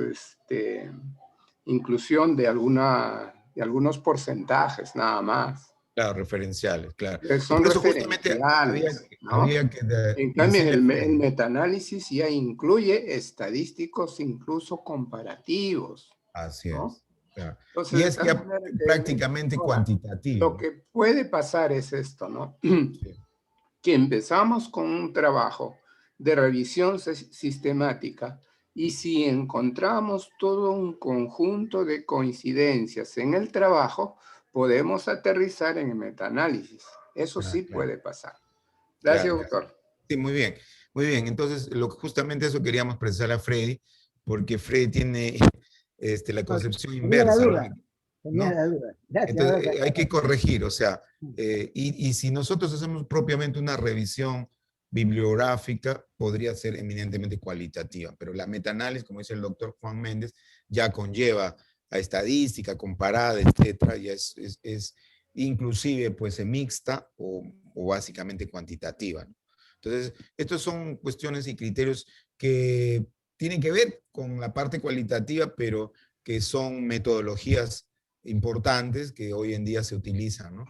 inclusión de algunos porcentajes nada más. Claro, referenciales, claro. Son por eso referenciales, justamente en cambio, el metaanálisis ya incluye estadísticos, incluso comparativos. Así ¿no? es. Claro. Entonces, y es ya prácticamente cuantitativo. Lo que puede pasar es esto, ¿no? Sí. Que empezamos con un trabajo de revisión sistemática y si encontramos todo un conjunto de coincidencias en el trabajo, podemos aterrizar en el metaanálisis. Eso sí puede pasar. Gracias, doctor. Sí, muy bien. Muy bien. Entonces, justamente eso queríamos precisar a Freddy, porque Freddy tiene la concepción inversa. Tenía la duda. Gracias. Entonces, hay que corregir, o sea, y si nosotros hacemos propiamente una revisión bibliográfica, podría ser eminentemente cualitativa, pero la metaanálisis, como dice el doctor Juan Méndez, ya conlleva a estadística comparada, etcétera, ya es inclusive pues mixta o básicamente cuantitativa, ¿no? Entonces, estos son cuestiones y criterios que tienen que ver con la parte cualitativa, pero que son metodologías importantes que hoy en día se utilizan, ¿no?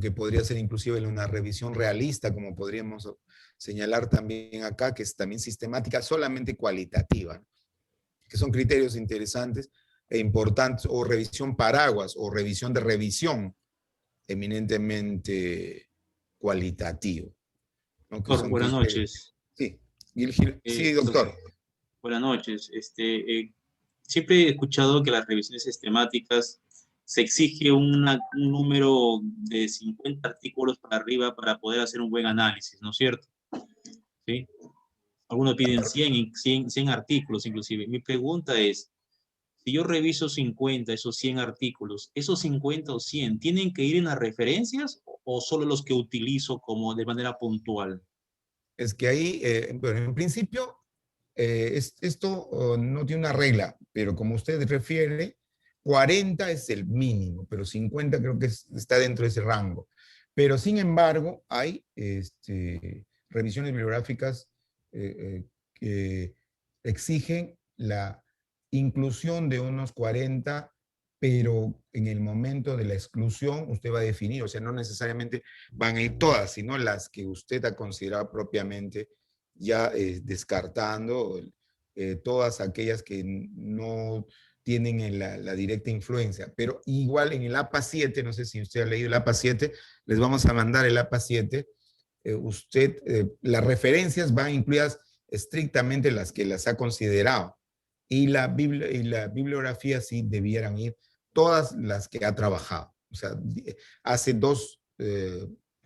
Que podría ser inclusive una revisión realista, como podríamos señalar también acá, que es también sistemática, solamente cualitativa, ¿no? Que son criterios interesantes. importantes, o revisión paraguas, o revisión de revisión, eminentemente cualitativo, ¿no? Que Doctor, son buenas criterios. noches. Sí, sí, doctor. Buenas noches. Siempre he escuchado que las revisiones sistemáticas se exige un número de 50 artículos para arriba para poder hacer un buen análisis, ¿no es cierto? ¿Sí? Algunos piden 100 artículos inclusive. Mi pregunta es, si yo reviso 50, esos 100 artículos, ¿esos 50 o 100 tienen que ir en las referencias o solo los que utilizo como de manera puntual? Es que ahí, bueno, en principio, esto no tiene una regla, pero como usted refiere, 40 es el mínimo, pero 50 creo que está dentro de ese rango. Pero sin embargo, hay revisiones bibliográficas que exigen la inclusión de unos 40, pero en el momento de la exclusión usted va a definir, o sea, no necesariamente van a ir todas, sino las que usted ha considerado propiamente, ya descartando todas aquellas que no tienen la directa influencia. Pero igual en el APA 7, no sé si usted ha leído el APA 7, les vamos a mandar el APA 7, las referencias van incluidas estrictamente las que las ha considerado, y la bibliografía sí debieran ir todas las que ha trabajado. O sea, hace dos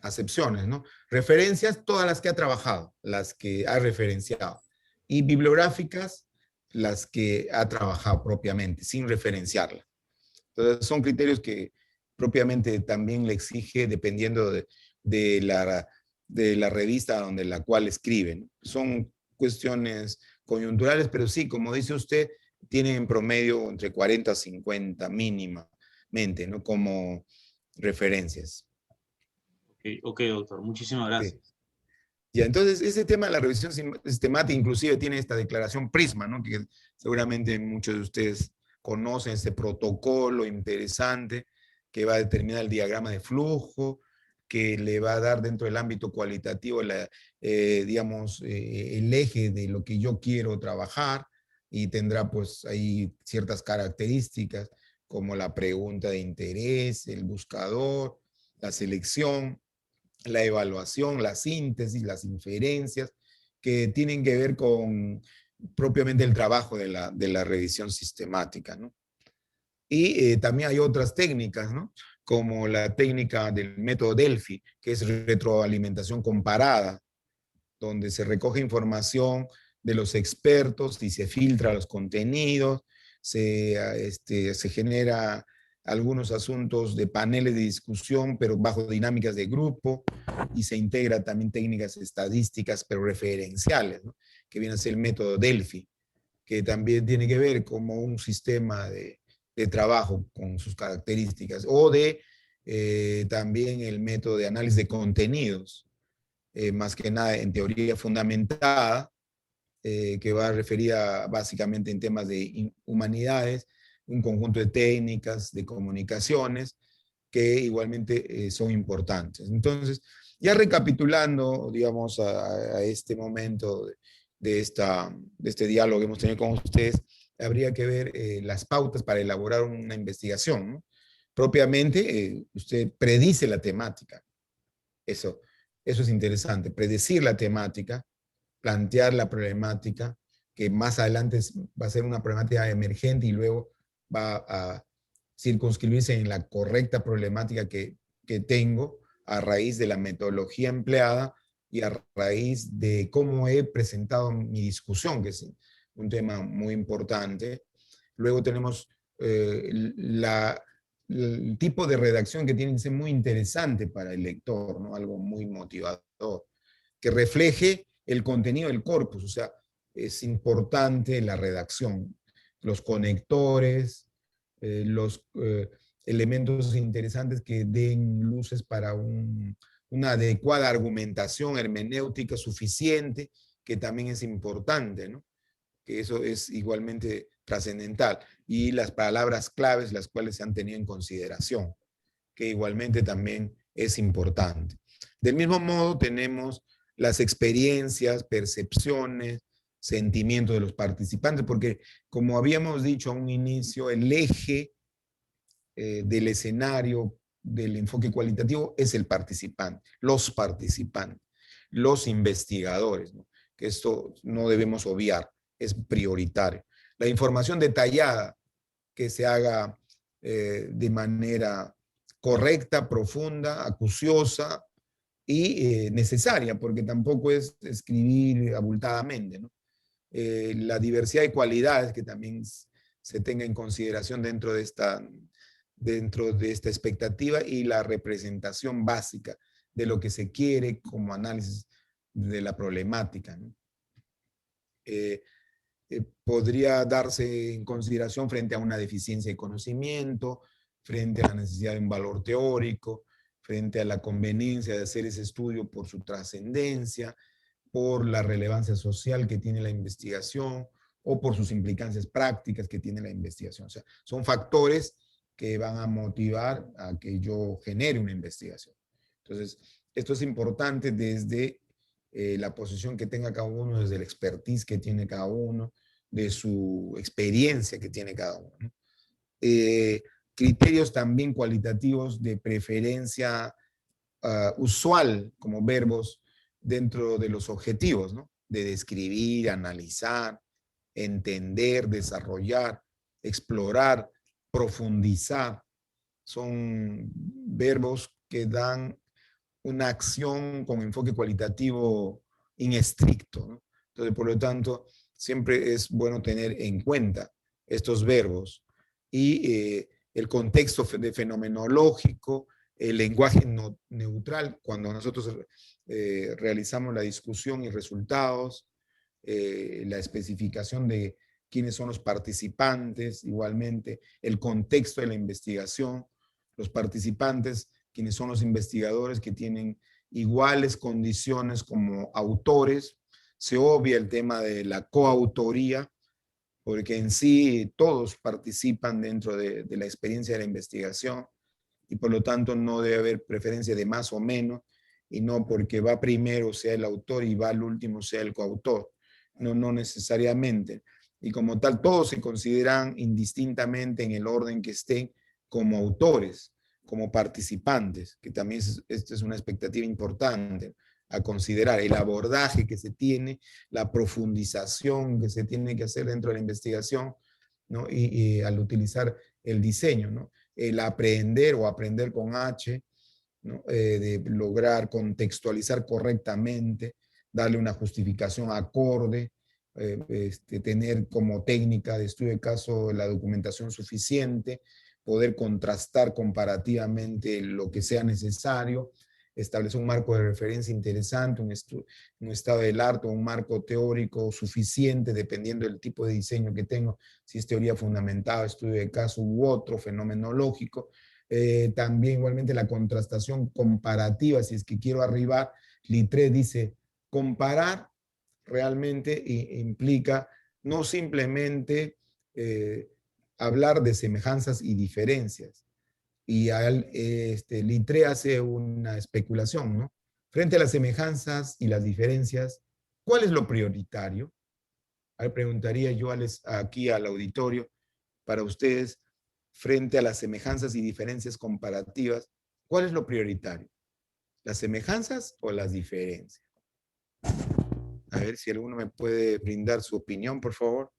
acepciones, ¿no? Referencias, todas las que ha trabajado, las que ha referenciado. Y bibliográficas, las que ha trabajado propiamente, sin referenciarla. Entonces, son criterios que propiamente también le exige dependiendo de la revista donde la cual escriben. Son cuestiones coyunturales, pero sí, como dice usted, tienen en promedio entre 40 a 50 mínimamente, ¿no? Como referencias. Ok, doctor. Muchísimas gracias. Sí. Ya, entonces, ese tema de la revisión sistemática inclusive tiene esta declaración Prisma, ¿no? Que seguramente muchos de ustedes conocen ese protocolo interesante que va a determinar el diagrama de flujo, que le va a dar dentro del ámbito cualitativo digamos, el eje de lo que yo quiero trabajar, y tendrá pues ahí ciertas características como la pregunta de interés, el buscador, la selección, la evaluación, la síntesis, las inferencias, que tienen que ver con propiamente el trabajo de la revisión sistemática, ¿no? Y también hay otras técnicas, ¿no? Como la técnica del método Delphi, que es retroalimentación comparada, donde se recoge información de los expertos y se filtra los contenidos, se genera algunos asuntos de paneles de discusión, pero bajo dinámicas de grupo, y se integra también técnicas estadísticas, pero referenciales, ¿no? Que viene a ser el método Delphi, que también tiene que ver como un sistema de trabajo con sus características, o también el método de análisis de contenidos, más que nada en teoría fundamentada, que va referida básicamente en temas de humanidades, un conjunto de técnicas, de comunicaciones, que igualmente son importantes. Entonces, ya recapitulando, digamos, a este momento de este diálogo que hemos tenido con ustedes, habría que ver las pautas para elaborar una investigación, ¿no? Propiamente, usted predice la temática. Eso es interesante, predecir la temática, plantear la problemática, que más adelante va a ser una problemática emergente y luego va a circunscribirse en la correcta problemática que tengo a raíz de la metodología empleada y a raíz de cómo he presentado mi discusión, que es un tema muy importante. Luego tenemos el tipo de redacción que tiene que ser muy interesante para el lector, ¿no? Algo muy motivador, que refleje el contenido del corpus. O sea, es importante la redacción, los conectores, los elementos interesantes que den luces para una adecuada argumentación hermenéutica suficiente, que también es importante, ¿no? Que eso es igualmente trascendental. Y las palabras claves, las cuales se han tenido en consideración, que igualmente también es importante. Del mismo modo, tenemos las experiencias, percepciones, sentimientos de los participantes, porque como habíamos dicho a un inicio, el eje del escenario del enfoque cualitativo es el participante, los investigadores, ¿no? Que esto no debemos obviar, es prioritario. La información detallada que se haga de manera correcta, profunda, acuciosa y necesaria, porque tampoco es escribir abultadamente, ¿no? La diversidad de cualidades que también se tenga en consideración dentro de esta expectativa y la representación básica de lo que se quiere como análisis de la problemática, ¿no? Podría darse en consideración frente a una deficiencia de conocimiento, frente a la necesidad de un valor teórico, frente a la conveniencia de hacer ese estudio por su trascendencia, por la relevancia social que tiene la investigación o por sus implicancias prácticas que tiene la investigación. O sea, son factores que van a motivar a que yo genere una investigación. Entonces, esto es importante desde la posición que tenga cada uno, desde el expertise que tiene cada uno, de su experiencia que tiene cada uno, ¿no? Criterios también cualitativos de preferencia usual como verbos dentro de los objetivos, ¿no? De describir, analizar, entender, desarrollar, explorar, profundizar. Son verbos que dan una acción con enfoque cualitativo inestricto, ¿no? Entonces, por lo tanto, siempre es bueno tener en cuenta estos verbos y el contexto fenomenológico, el lenguaje neutral, cuando nosotros realizamos la discusión y resultados, la especificación de quiénes son los participantes, igualmente el contexto de la investigación, los participantes, quienes son los investigadores que tienen iguales condiciones como autores. Se obvia el tema de la coautoría, porque en sí todos participan dentro de la experiencia de la investigación y por lo tanto no debe haber preferencia de más o menos, y no porque va primero sea el autor y va al último sea el coautor. No, no necesariamente. Y como tal, todos se consideran indistintamente en el orden que estén como autores, como participantes, que también esta es una expectativa importante a considerar, el abordaje que se tiene, la profundización que se tiene que hacer dentro de la investigación, ¿no? Y al utilizar el diseño, ¿no? El aprender o aprender con H, ¿no? De lograr contextualizar correctamente, darle una justificación acorde, tener como técnica de estudio de caso la documentación suficiente, poder contrastar comparativamente lo que sea necesario, establecer un marco de referencia interesante, un estado del arte, un marco teórico suficiente, dependiendo del tipo de diseño que tengo, si es teoría fundamentada, estudio de caso u otro, fenomenológico. También igualmente la contrastación comparativa, si es que quiero arribar, Littré dice, comparar realmente implica no simplemente hablar de semejanzas y diferencias. Y Littré hace una especulación, ¿no? Frente a las semejanzas y las diferencias, ¿cuál es lo prioritario? Ahí preguntaría yo aquí al auditorio, para ustedes, frente a las semejanzas y diferencias comparativas, ¿cuál es lo prioritario? ¿Las semejanzas o las diferencias? A ver si alguno me puede brindar su opinión, por favor.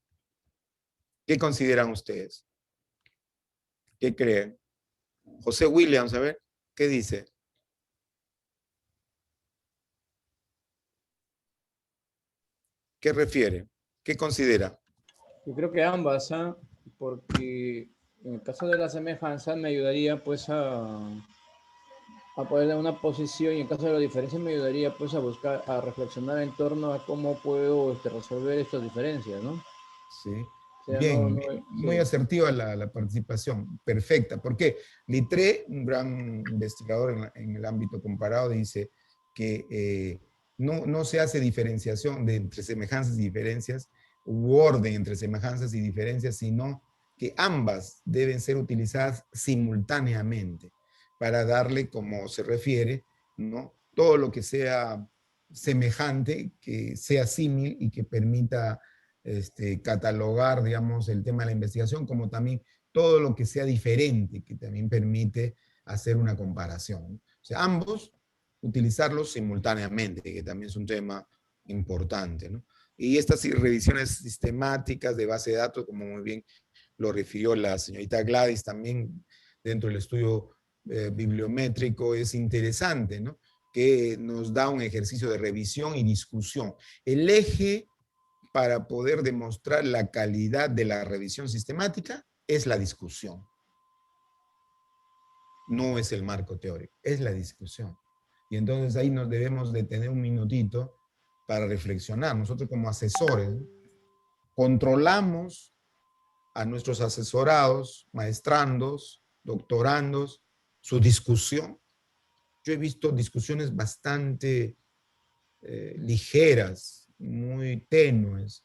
¿Qué consideran ustedes? ¿Qué creen? José Williams, a ver, ¿qué dice? ¿Qué refiere? ¿Qué considera? Yo creo que ambas, ¿eh? Porque en el caso de la semejanza me ayudaría pues a poder dar una posición, y en caso de la diferencia me ayudaría pues a buscar, a reflexionar en torno a cómo puedo resolver estas diferencias, ¿no? Sí. O sea, Bien, muy sí. asertiva la participación, perfecta. Porque Littré, un gran investigador en el ámbito comparado, dice que no se hace diferenciación entre semejanzas y diferencias, u orden entre semejanzas y diferencias, sino que ambas deben ser utilizadas simultáneamente para darle, como se refiere, ¿no? Todo lo que sea semejante, que sea símil y que permita catalogar, digamos, el tema de la investigación, como también todo lo que sea diferente, que también permite hacer una comparación. O sea, ambos utilizarlos simultáneamente, que también es un tema importante, ¿no? Y estas revisiones sistemáticas de base de datos, como muy bien lo refirió la señorita Gladys también dentro del estudio bibliométrico, es interesante, ¿no? Que nos da un ejercicio de revisión y discusión. El eje para poder demostrar la calidad de la revisión sistemática es la discusión. No es el marco teórico, es la discusión. Y entonces ahí nos debemos de tener un minutito para reflexionar. Nosotros como asesores, ¿no?, controlamos a nuestros asesorados, maestrandos, doctorandos, su discusión. Yo he visto discusiones bastante ligeras, muy tenues,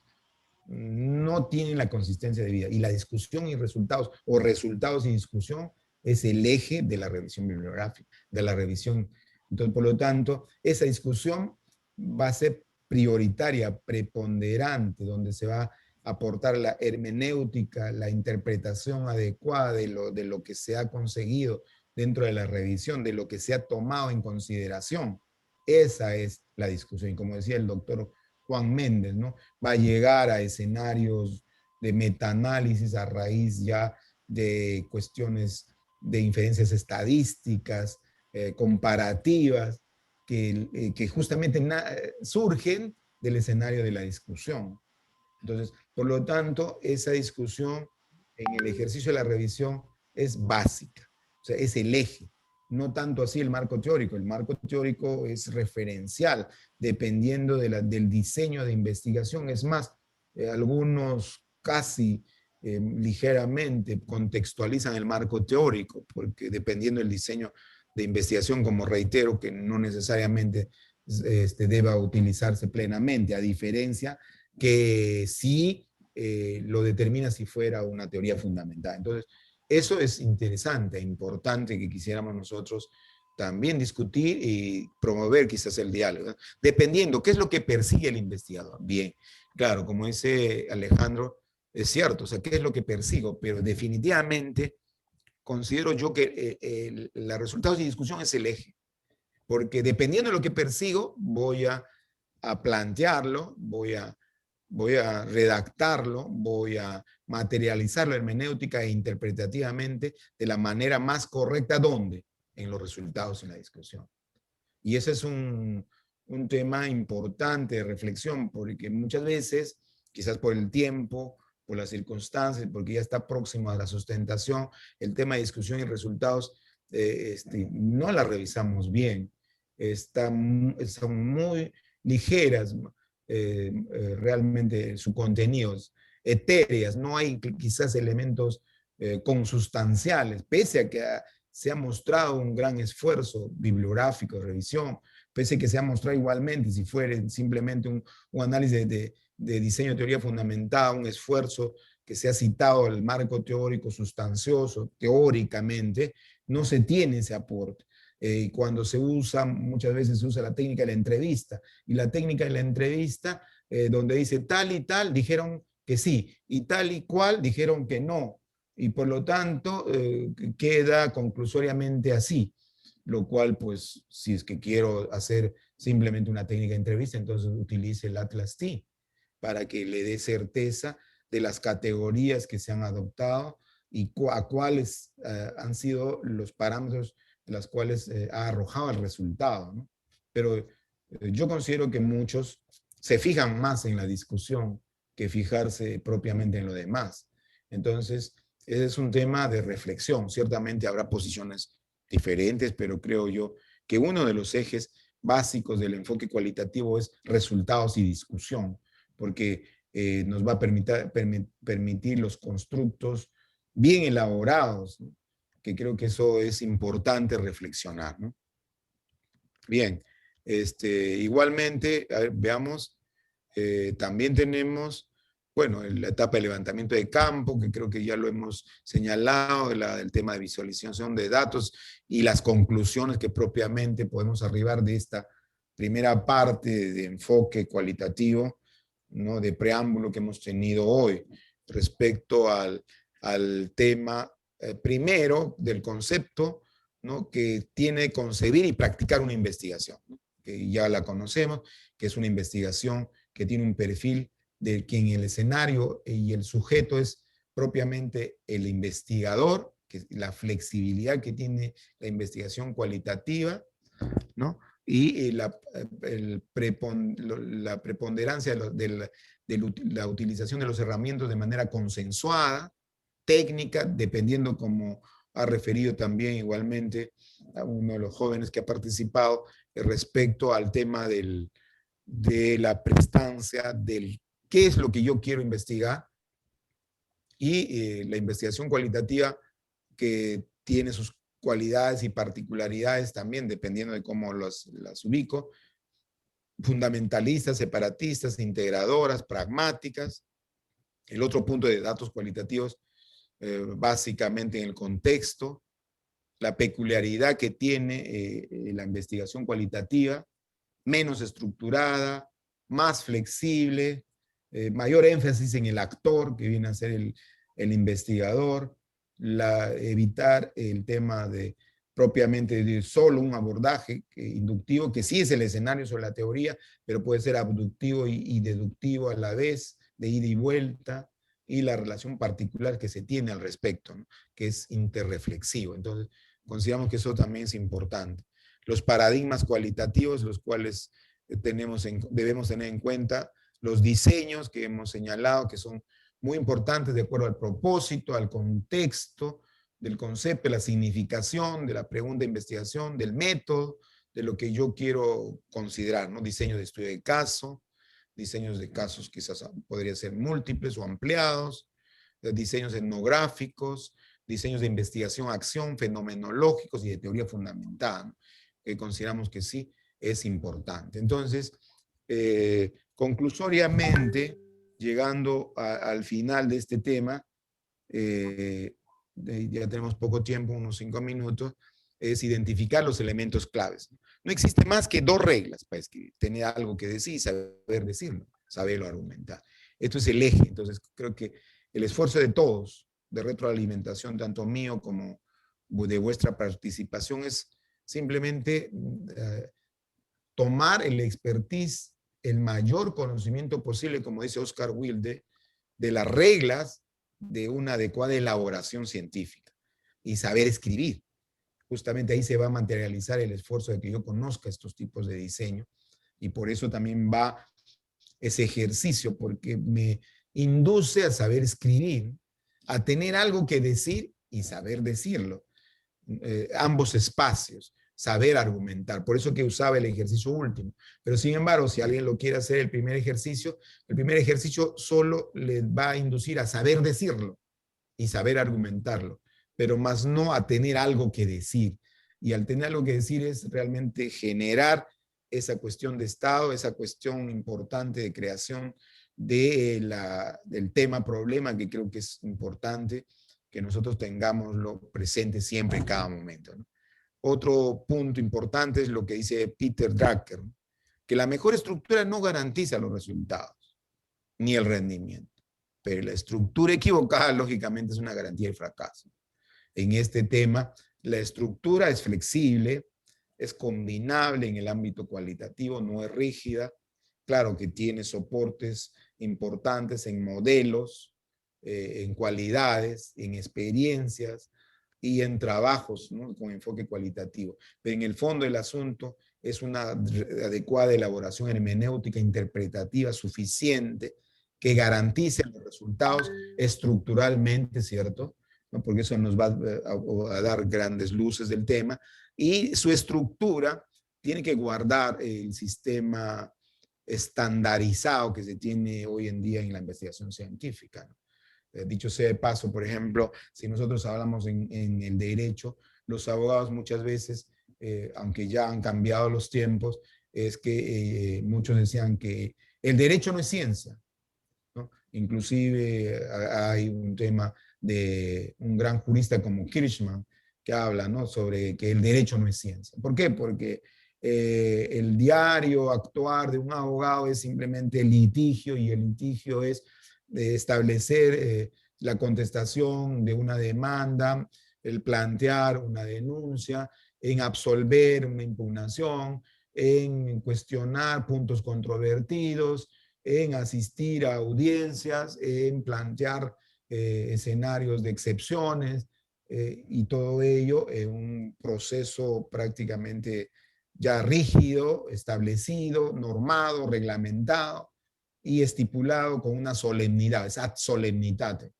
no tienen la consistencia de vida. Y la discusión y resultados, o resultados y discusión, es el eje de la revisión bibliográfica, de la revisión. Entonces, por lo tanto, esa discusión va a ser prioritaria, preponderante, donde se va a aportar la hermenéutica, la interpretación adecuada de lo que se ha conseguido dentro de la revisión, de lo que se ha tomado en consideración. Esa es la discusión. Y como decía el doctor Juan Méndez, ¿no?, va a llegar a escenarios de metaanálisis a raíz ya de cuestiones de inferencias estadísticas, comparativas, que justamente surgen del escenario de la discusión. Entonces, por lo tanto, esa discusión en el ejercicio de la revisión es básica, o sea, es el eje. No tanto así el marco teórico. El marco teórico es referencial, dependiendo del diseño de investigación. Es más, algunos casi ligeramente contextualizan el marco teórico, porque dependiendo del diseño de investigación, como reitero, que no necesariamente deba utilizarse plenamente, a diferencia que sí lo determina si fuera una teoría fundamental. Entonces, eso es interesante, importante, que quisiéramos nosotros también discutir y promover quizás el diálogo, ¿no? Dependiendo, ¿qué es lo que persigue el investigador? Bien, claro, como dice Alejandro, es cierto, o sea, ¿qué es lo que persigo? Pero definitivamente considero yo que los resultados de discusión es el eje, porque dependiendo de lo que persigo, voy a plantearlo, voy a redactarlo, voy a materializarlo hermenéutica e interpretativamente de la manera más correcta. ¿Dónde? En los resultados, en la discusión. Y ese es un tema importante de reflexión, porque muchas veces, quizás por el tiempo, por las circunstancias, porque ya está próximo a la sustentación, el tema de discusión y resultados no la revisamos bien, son muy ligeras, realmente sus contenidos, etéreas, no hay quizás elementos consustanciales, pese a que se ha mostrado un gran esfuerzo bibliográfico de revisión, pese a que se ha mostrado igualmente, si fuera simplemente un análisis de diseño de teoría fundamentada, un esfuerzo que se ha citado el marco teórico sustancioso, teóricamente, no se tiene ese aporte. Cuando se usa, muchas veces se usa la técnica de la entrevista, y la técnica de la entrevista, donde dice tal y tal, dijeron que sí, y tal y cual dijeron que no, y por lo tanto queda conclusoriamente así, lo cual, pues, si es que quiero hacer simplemente una técnica de entrevista, entonces utilice el Atlas T, para que le dé certeza de las categorías que se han adoptado y a cuáles han sido los parámetros de las cuales ha arrojado el resultado, ¿no? Pero yo considero que muchos se fijan más en la discusión que fijarse propiamente en lo demás. Entonces, ese es un tema de reflexión. Ciertamente habrá posiciones diferentes, pero creo yo que uno de los ejes básicos del enfoque cualitativo es resultados y discusión, porque nos va a permitir los constructos bien elaborados, ¿no?, que creo que eso es importante reflexionar, ¿no? Bien, igualmente, a ver, veamos, también tenemos, bueno, la etapa de levantamiento de campo, que creo que ya lo hemos señalado, del tema de visualización de datos y las conclusiones que propiamente podemos arribar de primera parte de enfoque cualitativo, ¿no? De preámbulo que hemos tenido hoy respecto al tema primero del concepto, ¿no? Que tiene que concebir y practicar una investigación, ¿no? Que ya la conocemos, que es una investigación que tiene un perfil de quien el escenario y el sujeto es propiamente el investigador, que la flexibilidad que tiene la investigación cualitativa, ¿no? Y la preponderancia de la utilización de los herramientas de manera consensuada, técnica, dependiendo, como ha referido también igualmente a uno de los jóvenes que ha participado, respecto al tema de la prestancia, del qué es lo que yo quiero investigar, y la investigación cualitativa, que tiene sus cualidades y particularidades también, dependiendo de cómo las ubico, fundamentalistas, separatistas, integradoras, pragmáticas. El otro punto de datos cualitativos, básicamente en el contexto, la peculiaridad que tiene la investigación cualitativa, menos estructurada, más flexible, mayor énfasis en el actor, que viene a ser el investigador, evitar el tema de propiamente de solo un abordaje inductivo, que sí es el escenario sobre la teoría, pero puede ser abductivo y deductivo a la vez, de ida y vuelta, y la relación particular que se tiene al respecto, ¿no? Que es interreflexivo. Entonces, consideramos que eso también es importante. Los paradigmas cualitativos, los cuales debemos tener en cuenta, los diseños que hemos señalado, que son muy importantes de acuerdo al propósito, al contexto del concepto, de la significación, de la pregunta de investigación, del método, de lo que yo quiero considerar, ¿no? Diseño de estudio de caso, diseños de casos quizás podrían ser múltiples o ampliados, diseños etnográficos, diseños de investigación-acción, fenomenológicos y de teoría fundamentada, ¿no? Que consideramos que sí es importante. Entonces, conclusoriamente, llegando al final de este tema, ya tenemos poco tiempo, unos 5 minutos, es identificar los elementos claves. No existe más que 2 reglas para escribir: tener algo que decir y saber decirlo, saberlo argumentar. Esto es el eje. Entonces, creo que el esfuerzo de todos, de retroalimentación, tanto mío como de vuestra participación, es simplemente tomar el expertise, el mayor conocimiento posible, como dice Oscar Wilde, de las reglas de una adecuada elaboración científica y saber escribir. Justamente ahí se va a materializar el esfuerzo de que yo conozca estos tipos de diseño, y por eso también va ese ejercicio, porque me induce a saber escribir, a tener algo que decir y saber decirlo. Ambos espacios, saber argumentar. Por eso que usaba el ejercicio último. Pero sin embargo, si alguien lo quiere hacer el primer ejercicio solo le va a inducir a saber decirlo y saber argumentarlo, pero más no a tener algo que decir. Y al tener algo que decir es realmente generar esa cuestión de Estado, esa cuestión importante de creación del tema problema, que creo que es importante que nosotros tengámoslo presente siempre en cada momento, ¿no? Otro punto importante es lo que dice Peter Drucker, ¿no? Que la mejor estructura no garantiza los resultados ni el rendimiento, pero la estructura equivocada lógicamente es una garantía de fracaso. En este tema, la estructura es flexible, es combinable en el ámbito cualitativo, no es rígida. Claro que tiene soportes importantes en modelos, en cualidades, en experiencias y en trabajos, ¿no? Con enfoque cualitativo. Pero en el fondo del asunto es una adecuada elaboración hermenéutica interpretativa suficiente que garantice los resultados estructuralmente, ¿cierto? ¿No? Porque eso nos va a dar grandes luces del tema. Y su estructura tiene que guardar el sistema estandarizado que se tiene hoy en día en la investigación científica, ¿no? Dicho sea de paso, por ejemplo, si nosotros hablamos en el derecho, los abogados muchas veces, aunque ya han cambiado los tiempos, es que muchos decían que el derecho no es ciencia, ¿no? Inclusive hay un tema de un gran jurista como Kirchmann que habla, ¿no? Sobre que el derecho no es ciencia. ¿Por qué? Porque El diario actuar de un abogado es simplemente litigio, y el litigio es establecer la contestación de una demanda, el plantear una denuncia, en absolver una impugnación, en cuestionar puntos controvertidos, en asistir a audiencias, en plantear escenarios de excepciones, y todo ello en un proceso prácticamente ya rígido, establecido, normado, reglamentado y estipulado con una solemnidad, es ad solemnitate,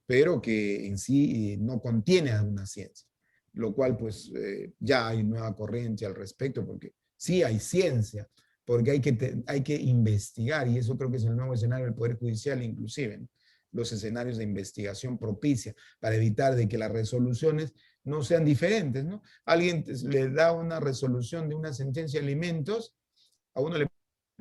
pero que en sí no contiene alguna ciencia, lo cual pues ya hay nueva corriente al respecto, porque sí hay ciencia, porque hay que investigar, y eso creo que es el nuevo escenario del Poder Judicial inclusive, ¿no? Los escenarios de investigación propicia para evitar de que las resoluciones no sean diferentes, ¿no? Alguien le da una resolución de una sentencia de alimentos, a uno le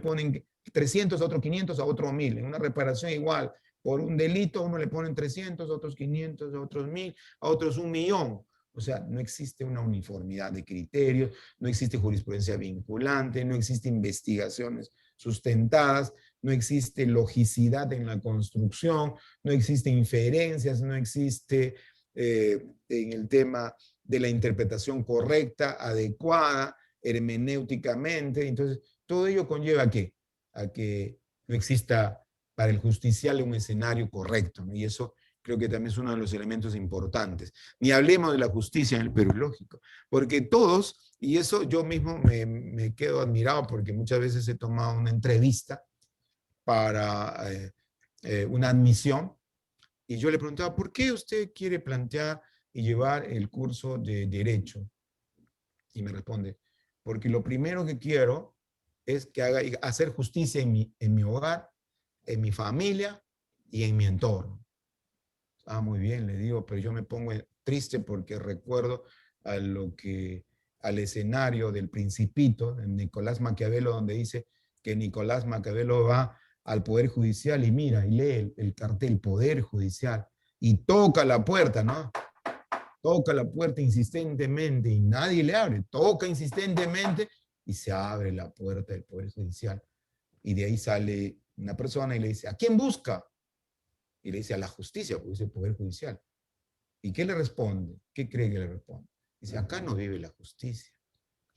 ponen 300, a otro 500, a otro 1000, en una reparación igual, por un delito a uno le ponen 300, a otros 500, a otros 1000, a otros 1.000.000. O sea, no existe una uniformidad de criterios, no existe jurisprudencia vinculante, no existe investigaciones sustentadas, no existe logicidad en la construcción, no existe inferencias, no existe en el tema de la interpretación correcta, adecuada, hermenéuticamente. Entonces, todo ello conlleva ¿a qué? A que no exista para el justicial un escenario correcto, ¿no? Y eso creo que también es uno de los elementos importantes. Ni hablemos de la justicia en el Perú, lógico, porque todos, y eso yo mismo me quedo admirado, porque muchas veces he tomado una entrevista para una admisión, y yo le preguntaba, ¿por qué usted quiere plantear y llevar el curso de Derecho? Y me responde, porque lo primero que quiero es que hacer justicia en mi hogar, en mi familia y en mi entorno. Ah, muy bien, le digo, pero yo me pongo triste porque recuerdo al escenario del Principito, de Nicolás Maquiavelo, donde dice que Nicolás Maquiavelo va al Poder Judicial y mira, y lee el cartel Poder Judicial, y toca la puerta, ¿no? Toca la puerta insistentemente y nadie le abre, toca insistentemente y se abre la puerta del Poder Judicial. Y de ahí sale una persona y le dice, ¿a quién busca? Y le dice, a la justicia, porque es el Poder Judicial. ¿Y qué le responde? ¿Qué cree que le responde? Dice, acá no vive la justicia.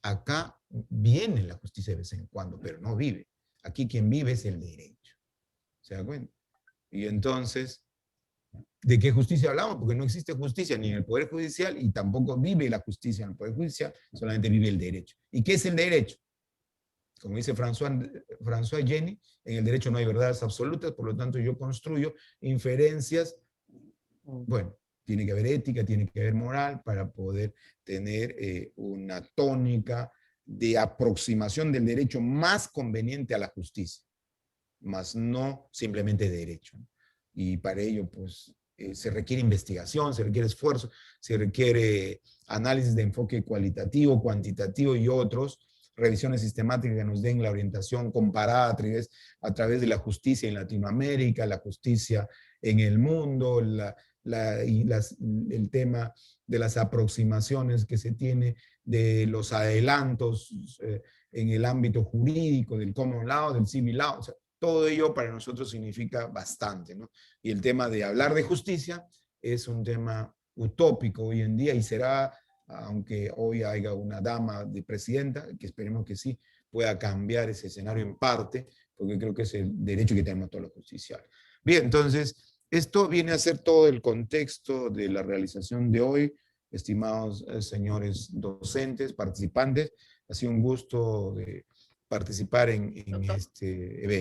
Acá viene la justicia de vez en cuando, pero no vive. Aquí quien vive es el derecho. ¿Se da cuenta? Y entonces, ¿de qué justicia hablamos? Porque no existe justicia ni en el Poder Judicial y tampoco vive la justicia en el Poder Judicial, solamente vive el derecho. ¿Y qué es el derecho? Como dice François Jenny, en el derecho no hay verdades absolutas, por lo tanto yo construyo inferencias. Bueno, tiene que haber ética, tiene que haber moral para poder tener una tónica de aproximación del derecho más conveniente a la justicia, más no simplemente derecho. Y para ello, pues, se requiere investigación, se requiere esfuerzo, se requiere análisis de enfoque cualitativo, cuantitativo y otros, revisiones sistemáticas que nos den la orientación comparada a través de la justicia en Latinoamérica, la justicia en el mundo, el tema de las aproximaciones que se tiene de los adelantos en el ámbito jurídico, del common law, del civil law. O sea, todo ello para nosotros significa bastante, ¿no? Y el tema de hablar de justicia es un tema utópico hoy en día y será, aunque hoy haya una dama de presidenta, que esperemos que sí, pueda cambiar ese escenario en parte, porque creo que es el derecho que tenemos todos los justiciales. Bien, entonces, esto viene a ser todo el contexto de la realización de hoy, estimados señores docentes, participantes. Ha sido un gusto de participar en este evento.